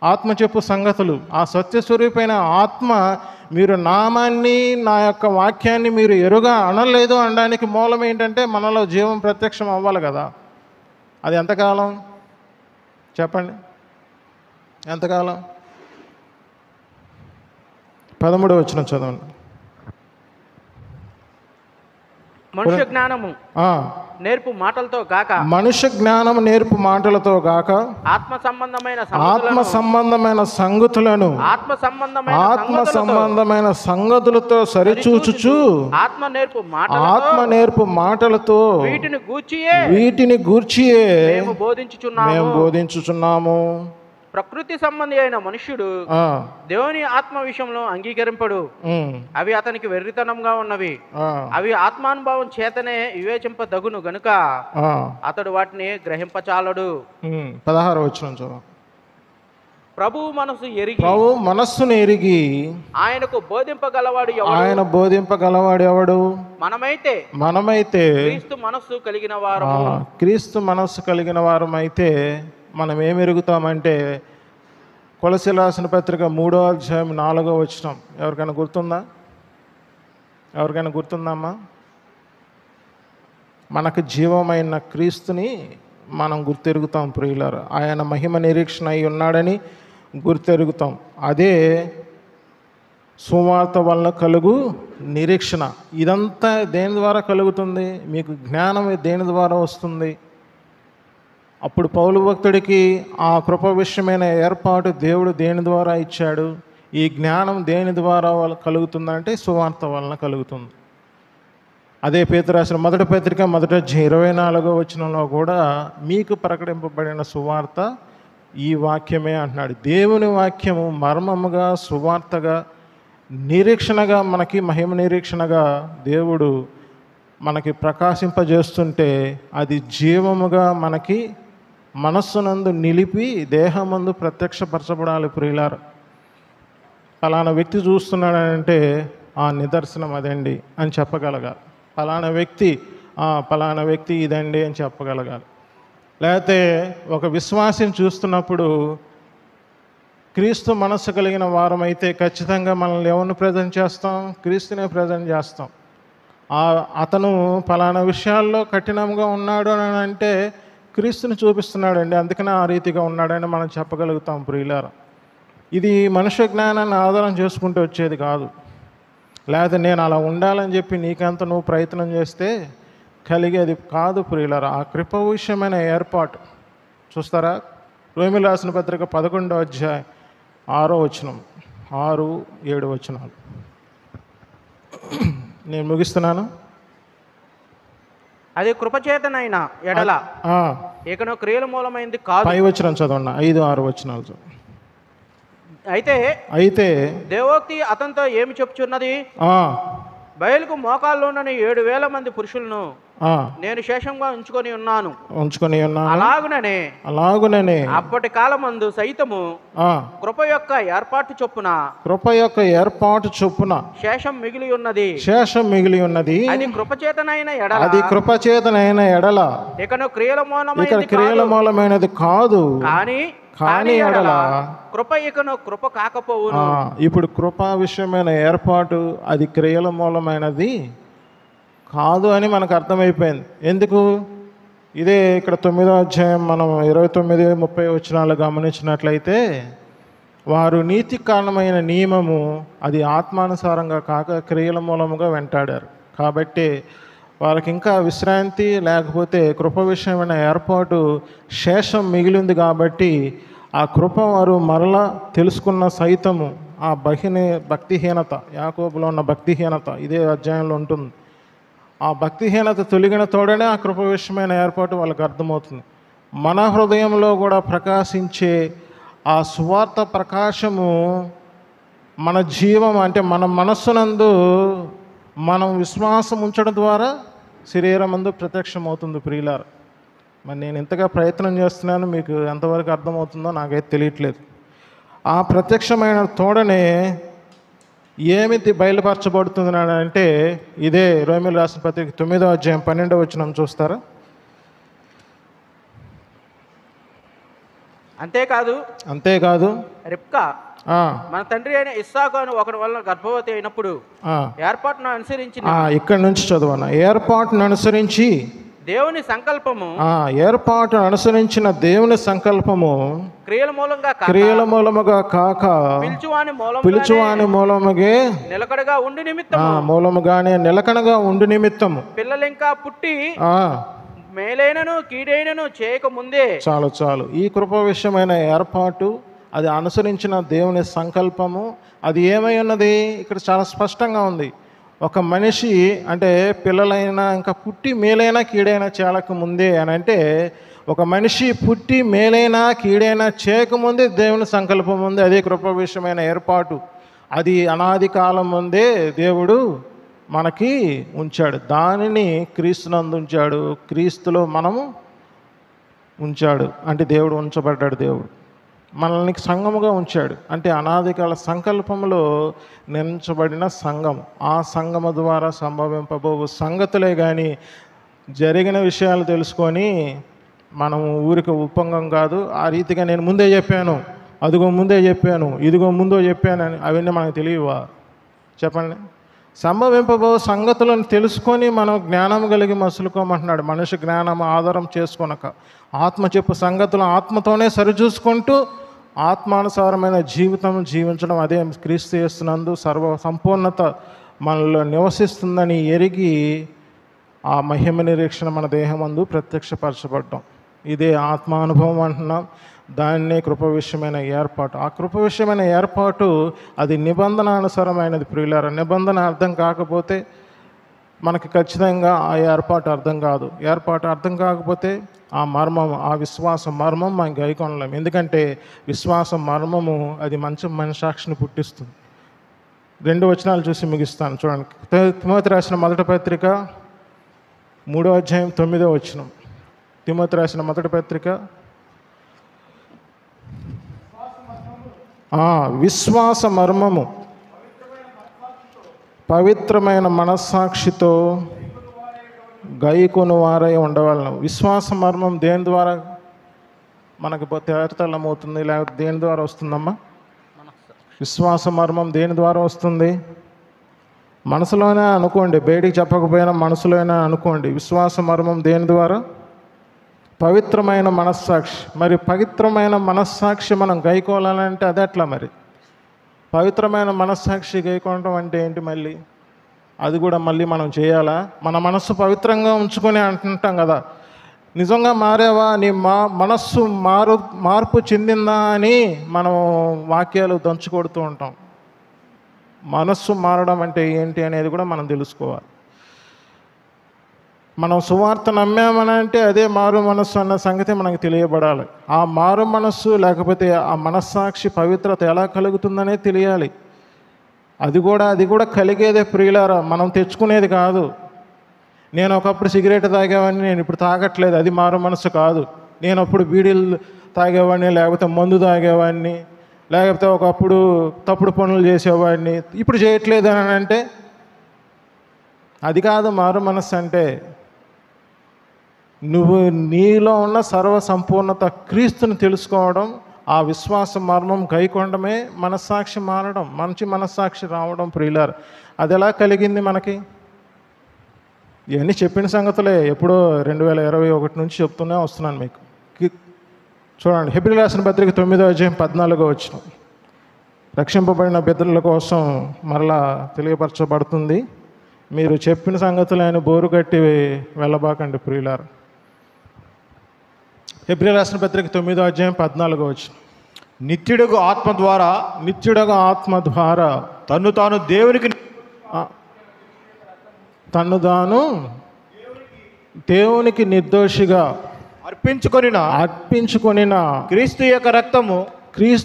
ఆత్మ చెప్పు సంగతులు. ఆ సత్యస్వరూపైన ఆత్మ మీరు నామాన్ని, నా యొక్క వాక్యాన్ని మీరు ఎరుగా అనలేదు అనడానికి మూలం ఏంటంటే మనలో జీవం ప్రత్యక్షం అవ్వాలి కదా. అది ఎంతకాలం చెప్పండి, ఎంతకాలం? 13వ వచనం చదవండి. మనుష్య జ్ఞానము నేర్పు మాటలతో గాక, మనుష్య జ్ఞానం నేర్పు మాటలతో గాక, ఆత్మ సంబంధమైన సంగతులను ఆత్మ సంబంధమైన సంగతులతో సరిచూచుచు, ఆత్మ నేర్పు మాటలతో వీటిని గూర్చియే మేము బోధించుచున్నాము. ప్రకృతి సంబంధి అయిన మనుష్యుడు దేవుని ఆత్మ విషయంలో అంగీకరింపడు. అవి అతనికి వెర్రితనంగా ఉన్నవి. అవి ఆత్మానుభవం చేతనే వివేచింపదగును గనుక అతడు వాటిని గ్రహింపచాలడు. 16వ వచనం చదువు. ప్రభువు మనస్సును ఎరిగి ఆయనకు బోధింపగలవాడు ఎవడు? ఆయన బోధింపగలవాడు ఎవడు? మనమైతే క్రీస్తు మనస్సు కలిగిన వారమైతే మనం ఏమి ఎరుగుతామంటే, కొలస్సీయులకు రాసిన పత్రిక 3వ అధ్యాయం 4వ వచనం. ఎవరికైనా గుర్తుందమ్మా? మనకు జీవమైన క్రీస్తుని మనం గుర్తెరుగుతాం ప్రియులారా. ఆయన మహిమ నిరీక్షణ అయి ఉన్నాడని గుర్తెరుగుతాం. అదే సువార్త వలన కలుగు నిరీక్షణ. ఇదంతా దేని ద్వారా కలుగుతుంది? మీకు జ్ఞానం దేని ద్వారా వస్తుంది? అప్పుడు పౌలు భక్తుడికి ఆ కృప విషయమైన ఏర్పాటు దేవుడు దేని ద్వారా ఇచ్చాడు? ఈ జ్ఞానం దేని ద్వారా కలుగుతుందంటే సువార్త వలన కలుగుతుంది. అదే పేతురు రాసిన 1వ పత్రిక 1:24వ వచనంలో కూడా మీకు ప్రకటింపబడిన సువార్త ఈ వాక్యమే అంటున్నాడు. దేవుని వాక్యము మర్మముగా, సువార్తగా, నిరీక్షణగా, మనకి మహిమ నిరీక్షణగా దేవుడు మనకి ప్రకాశింపజేస్తుంటే అది జీవముగా మనకి మనస్సునందు నిలిపి దేహమందు ప్రత్యక్షపరచబడాలి ప్రియులారా. ఫలానా వ్యక్తి చూస్తున్నాడంటే ఆ నిదర్శనం అదండి అని చెప్పగలగాలి. ఫలానా వ్యక్తి ఇదండి అని చెప్పగలగాలి. లేకపోతే ఒక విశ్వాసిని చూస్తున్నప్పుడు క్రీస్తు మనస్సు కలిగిన వారమైతే ఖచ్చితంగా మనల్ని ఎవరిని ప్రజెంట్ చేస్తాం? క్రీస్తునే ప్రజెంట్ చేస్తాం. అతను ఫలానా విషయాల్లో కఠినంగా ఉన్నాడు అని అంటే క్రీస్తుని చూపిస్తున్నాడండి, అందుకనే ఆ రీతిగా ఉన్నాడని మనం చెప్పగలుగుతాం ప్రియులారా. ఇది మనుష్య జ్ఞానాన్ని ఆధారం చేసుకుంటూ వచ్చేది కాదు. లేకపోతే నేను అలా ఉండాలని చెప్పి నీకంత నువ్వు ప్రయత్నం చేస్తే కలిగేది కాదు ప్రియులారా. ఆ కృప విషయమైన ఏర్పాటు చూస్తారా? రోమీయులకు రాసిన పత్రిక 11వ అధ్యాయం 6వ వచనం, 6, 7 వచనాలు నేను ముగిస్తున్నాను. అది కృపచేతనైన ఎడల ఏకనో క్రియల మూలమైంది కాదు. 5 వచనం చదవండి, 5, 6 వచనాలు చదవండి. అయితే దేవోక్తి అతనితో ఏమి చెప్పుచున్నది? బయలుకు మోకాల్లోనని 7,000 మంది పురుషులను నేను శేషంగా ఉంచుకొని ఉన్నాను. అలాగుననే అప్పటి కాలమందు సైతము కృప యొక్క ఏర్పాటు చొప్పున శేషం మిగిలి ఉన్నది. అది కృపచేతనైన ఎడల ఇకను క్రియల మూలమైనది కాదు. కానీ ఎడల కృప కాకపోవును. ఇప్పుడు కృపా విషయమైన ఏర్పాటు అది క్రియల మూలమైనది కాదు అని మనకు అర్థమైపోయింది. ఎందుకు? ఇదే ఇక్కడ 9వ అధ్యాయం మనం 29, 30 వచనాలు గమనించినట్లయితే, వారు నీతి కారణమైన నియమము అది ఆత్మానుసారంగా కాక క్రియల మూలముగా వెంటాడారు. కాబట్టి వాళ్ళకి ఇంకా విశ్రాంతి లేకపోతే కృప విషయమైన ఏర్పాటు శేషం మిగిలింది. కాబట్టి ఆ కృప వారు మరలా తెలుసుకున్న సైతము ఆ భక్తిహీనత, యాకోబులో ఉన్న భక్తిహీనత ఇదే అధ్యాయంలో ఉంటుంది. ఆ భక్తిహీనత తొలగిన తోడనే ఆ కృప విషయమైన ఏర్పాటు వాళ్ళకి అర్థమవుతుంది. మన హృదయంలో కూడా ప్రకాశించే ఆ సువార్త ప్రకాశము మన జీవం అంటే మన మనస్సునందు మనం విశ్వాసం ఉంచడం ద్వారా శరీరమందు ప్రత్యక్షమవుతుంది ప్రియులారా. మరి నేను ఇంతగా ప్రయత్నం చేస్తున్నాను, మీకు ఎంతవరకు అర్థమవుతుందో నాకైతే తెలియట్లేదు. ఆ ప్రత్యక్షమైన తోడనే ఏమిటి బయలుపరచబడుతుంది అంటే ఇదే రోమీయులకు రాసిన పత్రిక 9వ అధ్యాయం 12వ వచనం చూస్తారా? అంతేకాదు రిబ్కా మన తండ్రి అయిన ఇస్సాకు అని ఒకరి వలన గర్భవతి అయినప్పుడు ఏర్పాటును అనుసరించి, ఇక్కడ నుంచి చదవనా, ఏర్పాటును అనుసరించి దేవుని సంకల్పము, ఏర్పాటును అనుసరించిన దేవుని సంకల్పము క్రియల మూలముగా కాక పిలుచువాని మూలముగే నిలకడగా ఉండి నిమిత్తము, మూలముగానే నిలకడగా ఉండి నిమిత్తము పిల్లలు ఇంకా పుట్టి మేలైనను కీడైనను చేయక ముందే. చాలు ఈ కృప విషయమైన ఏర్పాటు, అది అనుసరించిన దేవుని సంకల్పము, అది ఏమై ఉన్నది ఇక్కడ చాలా స్పష్టంగా ఉంది. ఒక మనిషి అంటే పిల్లలైనా ఇంకా పుట్టి మేలైనా కీడైనా చేయక ముందే అని అంటే, ఒక మనిషి పుట్టి మేలైనా కీడైనా చేయకముందే దేవుని సంకల్పం ఉంది. అదే కృప విషయమైన ఏర్పాటు. అది అనాది కాలం ముందే దేవుడు మనకి ఉంచాడు. దానిని క్రీస్తునందు ఉంచాడు, క్రీస్తులో మనము ఉంచాడు. అంటే దేవుడు ఉంచబడ్డాడు, దేవుడు మనల్ని సంఘముగా ఉంచాడు. అంటే అనాదికాల సంకల్పంలో నిర్మించబడిన సంఘం. ఆ సంఘము ద్వారా సంభవింపబో సంగతులే కానీ జరిగిన విషయాలు తెలుసుకొని మనము ఊరికి ఉప్పంగం కాదు. ఆ రీతిగా నేను ముందే చెప్పాను, అదిగో ముందే చెప్పాను, ఇదిగో ముందో చెప్పాను అని అవన్నీ మనకు తెలియవా? చెప్పండి. సంభవింపబో సంగతులను తెలుసుకొని మనం జ్ఞానం కలిగి మసులుకోమంటున్నాడు. మనిషి జ్ఞానం ఆధారం చేసుకొనక ఆత్మ చెప్పు సంగతులు ఆత్మతోనే సరిచూసుకుంటూ ఆత్మానుసారమైన జీవితం జీవించడం, అదే క్రీస్తు యేసునందు సర్వ సంపూర్ణత మనలో నివసిస్తుందని ఎరిగి ఆ మహిమ నిరీక్షణ మన దేహమందు ప్రత్యక్షపరచబడ్డాం. ఇదే ఆత్మానుభవం అంటున్నాం. దాన్నే కృప విషయమైన ఏర్పాటు. ఆ కృప విషయమైన ఏర్పాటు అది నిబంధనానుసారమైనది ప్రియులారా. నిబంధన అర్థం కాకపోతే మనకి ఖచ్చితంగా ఆ ఏర్పాటు అర్థం కాదు. ఏర్పాటు అర్థం కాకపోతే ఆ మర్మం, ఆ విశ్వాస మర్మం మనం గైకొనలేం. ఎందుకంటే విశ్వాస మర్మము అది మంచి మనసాక్షిని పుట్టిస్తుంది. 2 వచనాలు చూసి ముగిస్తాను చూడండి. తిమోతి రాసిన మొదటి పత్రిక 3వ అధ్యాయం 9వ వచనం. తిమోతి రాసిన మొదటి పత్రిక, విశ్వాస మర్మము పవిత్రమైన మనస్సాక్షితో గైకొను వారై ఉండవలను. విశ్వాస మర్మం దేని ద్వారా మనకు తేటతెల్లమవుతుంది, లేకపోతే దేని ద్వారా వస్తుందమ్మా? విశ్వాస మర్మం దేని ద్వారా వస్తుంది? మనసులోనే అనుకోండి, బయటికి చెప్పకపోయినా మనసులోనే అనుకోండి. విశ్వాస మర్మం దేని ద్వారా? పవిత్రమైన మనస్సాక్షి. మరి పవిత్రమైన మనస్సాక్షి మనం గైకోవాలంటే అది ఎట్లా? మరి పవిత్రమైన మనస్సాక్షి గైకోవడం అంటే ఏంటి? మళ్ళీ అది కూడా మళ్ళీ మనం చేయాలా? మన మనస్సు పవిత్రంగా ఉంచుకొని అంటుంటాం కదా, నిజంగా మారావా, నీ మనస్సు మార్పు చెందిందా అని మనం వాక్యాలు దంచుకొడుతూ ఉంటాం. మనస్సు మారడం అంటే ఏంటి అనేది కూడా మనం తెలుసుకోవాలి. మనం సువార్త నమ్మామని అంటే అదే మారు మనస్సు అన్న సంగతి మనకు తెలియబడాలి. ఆ మారు మనస్సు లేకపోతే ఆ మనస్సాక్షి పవిత్రత ఎలా కలుగుతుందనే తెలియాలి. అది కూడా కలిగేదే ప్రియులారా, మనం తెచ్చుకునేది కాదు. నేను ఒకప్పుడు సిగరెట్ తాగేవాడిని, నేను ఇప్పుడు తాగట్లేదు, అది మారు మనస్సు కాదు. నేను అప్పుడు బీడీలు తాగేవాడిని, లేకపోతే మందు తాగేవాడిని, లేకపోతే ఒకప్పుడు తప్పుడు పనులు చేసేవాడిని, ఇప్పుడు చేయట్లేదు అని అంటే అది కాదు మారు మనస్సు. అంటే నువ్వు నీలో ఉన్న సర్వ సంపూర్ణత క్రీస్తుని తెలుసుకోవడం, ఆ విశ్వాస మర్మం గైకొనడమే మనస్సాక్షి మారడం, మంచి మనస్సాక్షి రావడం ప్రియులారు. అది ఎలా కలిగింది మనకి? ఇవన్నీ చెప్పిన సంగతులే ఎప్పుడో 2021 నుంచి చెప్తూనే వస్తున్నాను మీకు. చూడండి, హెబ్రీయులకు రాసిన పత్రిక 9వ అధ్యాయం 14వ వచనం. రక్షింపబడిన బిడ్డల కోసం మరలా తెలియపరచబడుతుంది. మీరు చెప్పిన సంగతులైన బోరు కట్టి వెళ్ళబాకండి ప్రియులారు. హెబ్రీయులకు రాసిన పత్రిక 9వ అధ్యాయం 14వ వచనం. నిత్యుడగు ఆత్మ ద్వారా తన్ను తాను దేవునికి నిర్దోషిగా అర్పించుకొనిన క్రీస్తు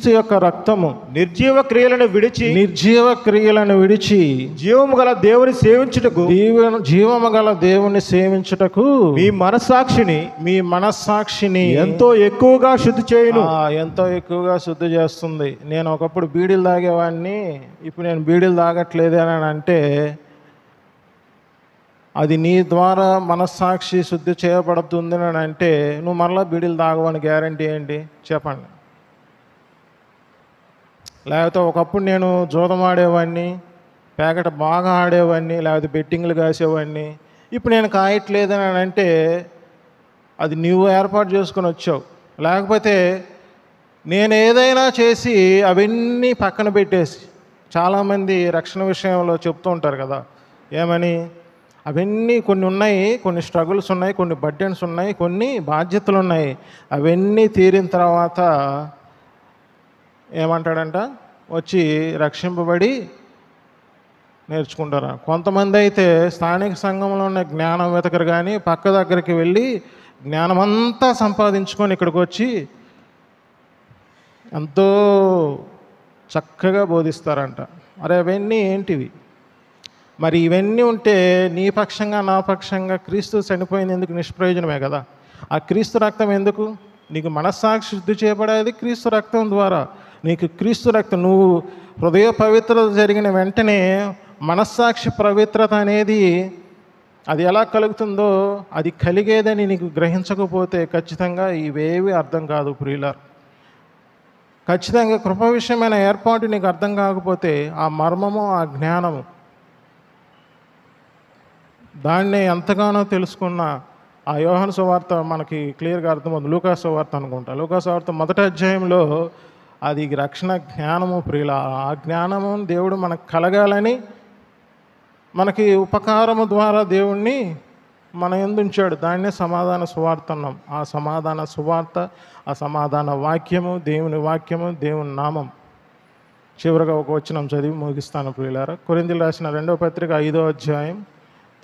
యొక్క రక్తము నిర్జీవ క్రియలను విడిచి జీవము గల దేవుని సేవించుటకు మీ మనస్సాక్షిని ఎంతో ఎక్కువగా శుద్ధి చేస్తుంది. నేను ఒకప్పుడు బీడీలు తాగేవాడిని, ఇప్పుడు నేను బీడీలు తాగట్లేదు అని అంటే అది నీ ద్వారా మనస్సాక్షి శుద్ధి చేయబడుతుంది అని అంటే నువ్వు మరలా బీడీలు తాగవని గ్యారంటీ ఏంటి? చెప్పండి. లేకపోతే ఒకప్పుడు నేను జూదం ఆడేవాడిని, పేకట బాగా ఆడేవాడిని, లేకపోతే బెట్టింగ్లు కాసేవాడిని, ఇప్పుడు నేను కాయట్లేదని అంటే అది నువ్వు ఏర్పాటు చేసుకొని వచ్చావు. లేకపోతే నేను ఏదైనా చేసి అవన్నీ పక్కన పెట్టేసి, చాలామంది రక్షణ విషయంలో చెప్తూ ఉంటారు కదా, ఏమని, అవన్నీ కొన్ని ఉన్నాయి, కొన్ని స్ట్రగుల్స్ ఉన్నాయి, కొన్ని బర్డెన్స్ ఉన్నాయి, కొన్ని బాధ్యతలు ఉన్నాయి, అవన్నీ తీరిన తర్వాత ఏమంటాడంట, వచ్చి రక్షింపబడి నేర్చుకుంటారు. కొంతమంది అయితే స్థానిక సంఘంలో ఉన్న జ్ఞానం వెతకరు, కానీ పక్క దగ్గరికి వెళ్ళి జ్ఞానమంతా సంపాదించుకొని ఇక్కడికి వచ్చి ఎంతో చక్కగా బోధిస్తారంట. అరే అవన్నీ ఏంటివి? మరి ఇవన్నీ ఉంటే నీ పక్షంగా నా పక్షంగా క్రీస్తు చనిపోయింది ఎందుకు? నిష్ప్రయోజనమే కదా. ఆ క్రీస్తు రక్తం ఎందుకు? నీకు మనస్సాక్షి శుద్ధి చేయబడేది క్రీస్తు రక్తం ద్వారా. నీకు క్రీస్తు రక్తం, నువ్వు హృదయ పవిత్రత జరిగిన వెంటనే మనస్సాక్షి పవిత్రత అనేది అది ఎలా కలుగుతుందో, అది కలిగేదని నీకు గ్రహించకపోతే ఖచ్చితంగా ఇవేవి అర్థం కాదు ప్రియులారా. ఖచ్చితంగా కృప విషయమైన ఏర్పాటు నీకు అర్థం కాకపోతే ఆ మర్మము, ఆ జ్ఞానము, దాన్ని ఎంతగానో తెలుసుకున్న ఆ యోహాను సువార్త మనకి క్లియర్గా అర్థమవుతుంది. లూకా సువార్త అనుకుంటా, లూకా సువార్త 1వ అధ్యాయంలో అది రక్షణ జ్ఞానము ప్రియుల. ఆ జ్ఞానము దేవుడు మనకు కలగాలని, మనకి ఉపకారము ద్వారా దేవుణ్ణి మన యందు ఉంచాడు. దాన్నే సమాధాన సువార్త అన్నాం. ఆ సమాధాన సువార్త, ఆ సమాధాన వాక్యము, దేవుని వాక్యము, దేవుని నామం. చివరిగా ఒక వచనం చదివి ముగిస్తాను ప్రియులారా. కొరింథీయులకు రాసిన 2వ పత్రిక 5వ అధ్యాయం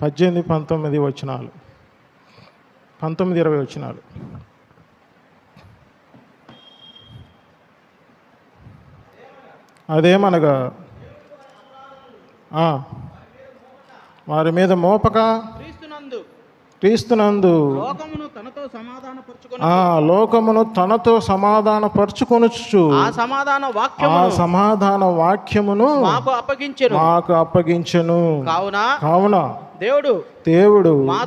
18, 19 వచనాలు, 19, 20 వచనాలు. అదేమనగా వారి మీద మోపక క్రీస్తునందు లోకమును తనతో సమాధానపరచుకొనుచు ఆ సమాధాన వాక్యమును మాకు అప్పగించెను. కావున దేవుడు మా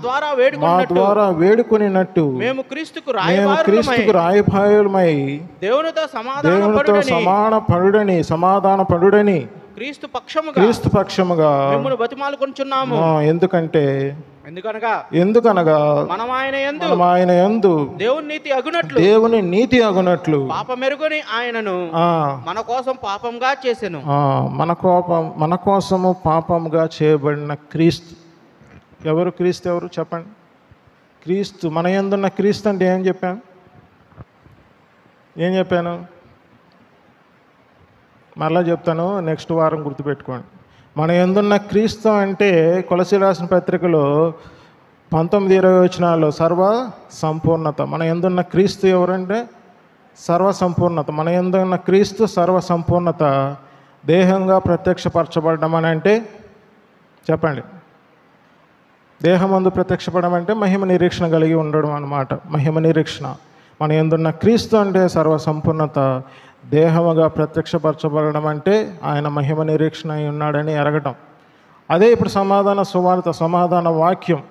ద్వారా వేడుకొనినట్టు మేము క్రీస్తుకు రాయబారులమై దేవునితో సమాధానపడుడని క్రీస్తు పక్షముగా బతిమాలుకొనుచున్నాము. ఎందుకనగా మనం ఆయన యందు దేవుని నీతి అగునట్లు పాపమెరుగని ఆయనను మన కోసం పాపంగా చేసెను. మన కోసము పాపంగా చేయబడిన క్రీస్తు. ఎవరు క్రీస్తు? ఎవరు చెప్పండి? క్రీస్తు. మన యందున్న క్రీస్తు అంటే ఏం చెప్పాను? మరలా చెప్తాను, నెక్స్ట్ వారం గుర్తుపెట్టుకోండి. మన యందున్న క్రీస్తు అంటే కొలసీయులకు రాసిన పత్రికలో 19, 20 వచనాల్లో సర్వ సంపూర్ణత. మన యందున్న క్రీస్తు ఎవరంటే సర్వ సంపూర్ణత. మన యందున్న క్రీస్తు సర్వ సంపూర్ణత దేహంగా ప్రత్యక్షపరచబడడం అని అంటే చెప్పండి. దేహమందు ప్రత్యక్షపడడం అంటే మహిమ నిరీక్షణ కలిగి ఉండడం అన్నమాట. మహిమ నిరీక్షణ. మన యందున్న క్రీస్తు అంటే సర్వ సంపూర్ణత. దేహముగా ప్రత్యక్షపరచబడడం అంటే ఆయన మహిమ నిరీక్షణ అయి ఉన్నాడని ఎరగటం. అదే ఇప్పుడు సమాధాన సువార్త, సమాధాన వాక్యం.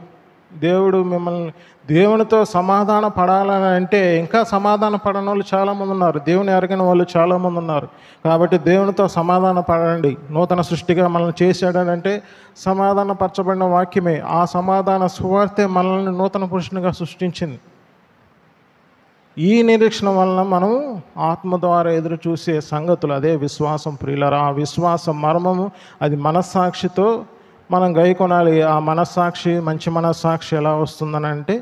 దేవుడు మిమ్మల్ని దేవునితో సమాధాన పడాలని అంటే ఇంకా సమాధాన పడని వాళ్ళు చాలామంది ఉన్నారు, దేవుని ఎరగని వాళ్ళు చాలామంది ఉన్నారు. కాబట్టి దేవునితో సమాధాన పడండి. నూతన సృష్టిగా మనల్ని చేశాడనంటే సమాధాన పరచబడిన వాక్యమే. ఆ సమాధాన సువార్తే మనల్ని నూతన పురుషునిగా సృష్టించింది. ఈ నిరీక్షణ వలన మనం ఆత్మ ద్వారా ఎదురు చూసే సంగతులు, అదే విశ్వాసం ప్రియులారా. ఆ విశ్వాస మర్మము అది మనస్సాక్షితో మనం గైకొనాలి. ఆ మనస్సాక్షి, మంచి మనస్సాక్షి ఎలా వస్తుందని అంటే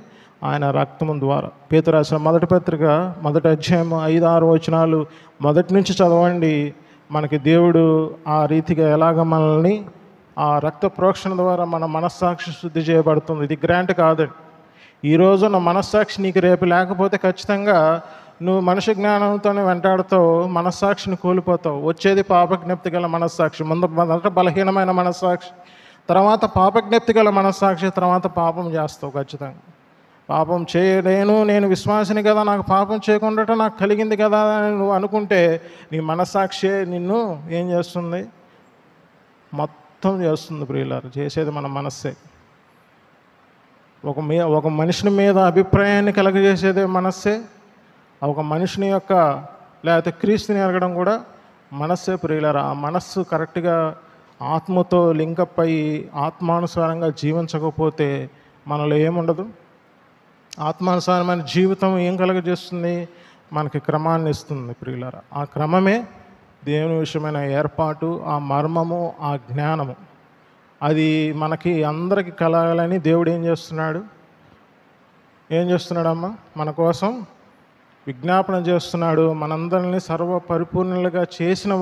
ఆయన రక్తము ద్వారా. పేతురు రాసిన 1వ పత్రిక 1వ అధ్యాయం 5, 6 వచనాలు మొదటి నుంచి చదవండి. మనకి దేవుడు ఆ రీతిగా ఎలాగ మనల్ని ఆ రక్త ప్రోక్షణ ద్వారా మన మనస్సాక్షి శుద్ధి చేయబడుతుంది. ఇది గ్రాంట్ కాదండి. ఈరోజు నా మనస్సాక్షి నీకు రేపు లేకపోతే ఖచ్చితంగా నువ్వు మనిషి జ్ఞానంతోనే వెంటాడుతావు, మనస్సాక్షిని కోల్పోతావు. వచ్చేది పాపజ్ఞప్తి గల మనస్సాక్షి. మొదట బలహీనమైన మనస్సాక్షి, తర్వాత పాపజ్ఞప్తి గల మనస్సాక్షి, తర్వాత పాపం చేస్తావు. ఖచ్చితంగా పాపం చేయలేను, నేను విశ్వాసిని కదా, నాకు పాపం చేయకుండా నాకు కలిగింది కదా అని నువ్వు అనుకుంటే నీ మనస్సాక్షి నిన్ను ఏం చేస్తుంది? మొత్తం చేస్తుంది ప్రియులారు. చేసేది మన మనస్సే. ఒక మనిషిని మీద అభిప్రాయాన్ని కలగజేసేదే మనస్సే. ఒక మనిషిని యొక్క లేకపోతే క్రీస్తుని ఎరగడం కూడా మనస్సే ప్రియులారా. ఆ మనస్సు కరెక్ట్గా ఆత్మతో లింకప్ అయ్యి ఆత్మానుసారంగా జీవించకపోతే మనలో ఏముండదు. ఆత్మానుసారమైన జీవితం ఏం కలుగజేస్తుంది? మనకి క్రమాన్ని ఇస్తుంది ప్రియులారా. ఆ క్రమమే దేవుని విషయమైన ఏర్పాటు, ఆ మర్మము, ఆ జ్ఞానము. అది మనకి అందరికీ కలగాలని దేవుడు ఏం చేస్తున్నాడమ్మా? మన కోసం విజ్ఞాపన చేస్తున్నాడు. మనందరినీ సర్వ పరిపూర్ణులుగా చేసిన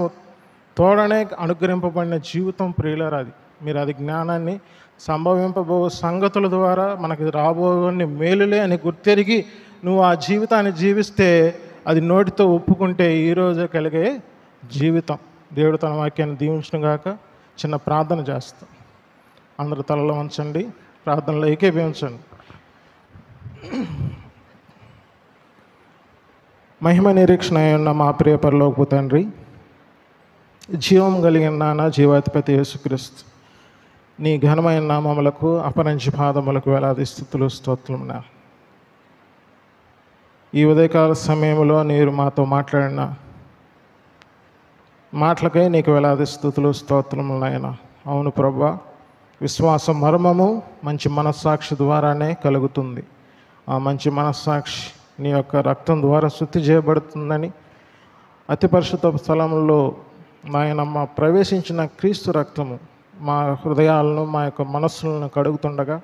తోడనే అనుగ్రహింపబడిన జీవితం ప్రియులారా అది. మీరు అది జ్ఞానాన్ని సంభవింపబో సంగతుల ద్వారా మనకి రాబోని మేలులే అని గుర్తెరిగి నువ్వు ఆ జీవితాన్ని జీవిస్తే అది నోటితో ఒప్పుకుంటే ఈరోజు కలిగే జీవితం. దేవుడు తన వాక్యాన్ని దీవించడం గాక. చిన్న ప్రార్థన చేస్తాం. అందరూ తలలో ఉంచండి, ప్రార్థనలో ఏకీభవించండి. మహిమ నిరీక్షణ ఉన్న మా ప్రియ పరలోకపు తండ్రి, జీవం కలిగిన నాన్న, జీవాధిపతి యేసుక్రీస్తు నీ ఘనమైన నామములకు అపరంజి పాదములకు వేలాది స్తుతులు స్తోత్రమునా. ఈ ఉదయకాల సమయంలో మీరు మాతో మాట్లాడిన మాటలకై నీకు వేలాది స్తుతులు స్తోత్రములు నాయన. అవును ప్రభువా, విశ్వాసం మర్మము మంచి మనస్సాక్షి ద్వారానే కలుగుతుంది. ఆ మంచి మనస్సాక్షి నీ యొక్క రక్తం ద్వారా శుద్ధి చేయబడుతుందని అతి పరిశుద్ధ స్థలంలో నాయనమ్మ ప్రవేశించిన క్రీస్తు రక్తము మా హృదయాలను, మా యొక్క మనస్సులను కడుగుతుండగా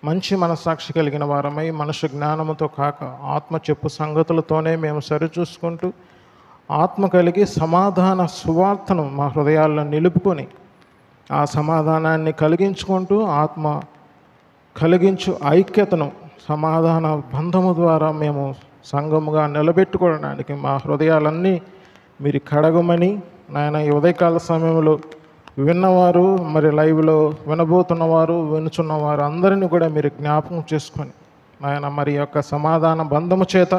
మంచి మనస్సాక్షి కలిగిన వారమై మనుష్య జ్ఞానముతో కాక ఆత్మ చెప్పు సంగతులతోనే మేము సరిచూసుకుంటూ ఆత్మ కలిగి సమాధాన సువార్తను మా హృదయాల్లో నిలుపుకొని ఆ సమాధానాన్ని కలిగించుకుంటూ ఆత్మ కలిగించు ఐక్యతను సమాధాన బంధము ద్వారా మేము సంఘముగా నిలబెట్టుకోవడానికి మా హృదయాలన్నీ మీరు కడగమని నాయన ఈ ఉదయకాల సమయంలో విన్నవారు, మరి లైవ్లో వినబోతున్నవారు, వినుచున్నవారు అందరినీ కూడా మీరు జ్ఞాపకం చేసుకొని నాయన మరి యొక్క సమాధాన బంధము చేత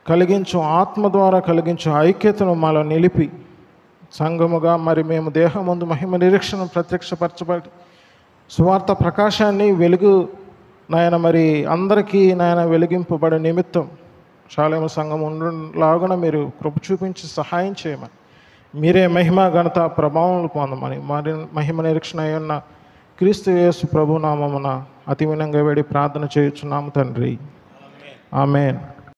కలిగించు ఆత్మ ద్వారా కలిగించు ఐక్యతను మాలో నిలిపి సంఘముగా మరి మేము దేహమందు మహిమ నిరీక్షణ ప్రత్యక్షపరచబడి సువార్త ప్రకాశాన్ని వెలుగు నాయన మరి అందరికీ నాయన వెలిగింపబడే నిమిత్తం షాలేము సంఘం ఉండలాగున మీరు కృప చూపించి సహాయం చేయమని, మీరే మహిమ ఘనత ప్రభావం పొందమని మరి మహిమ నిరీక్షణ అయ్యున్న క్రీస్తు యేసు ప్రభునామమున అతి వినంగా వేడి ప్రార్థన చేయుచున్నాము తండ్రి. ఆమేన్.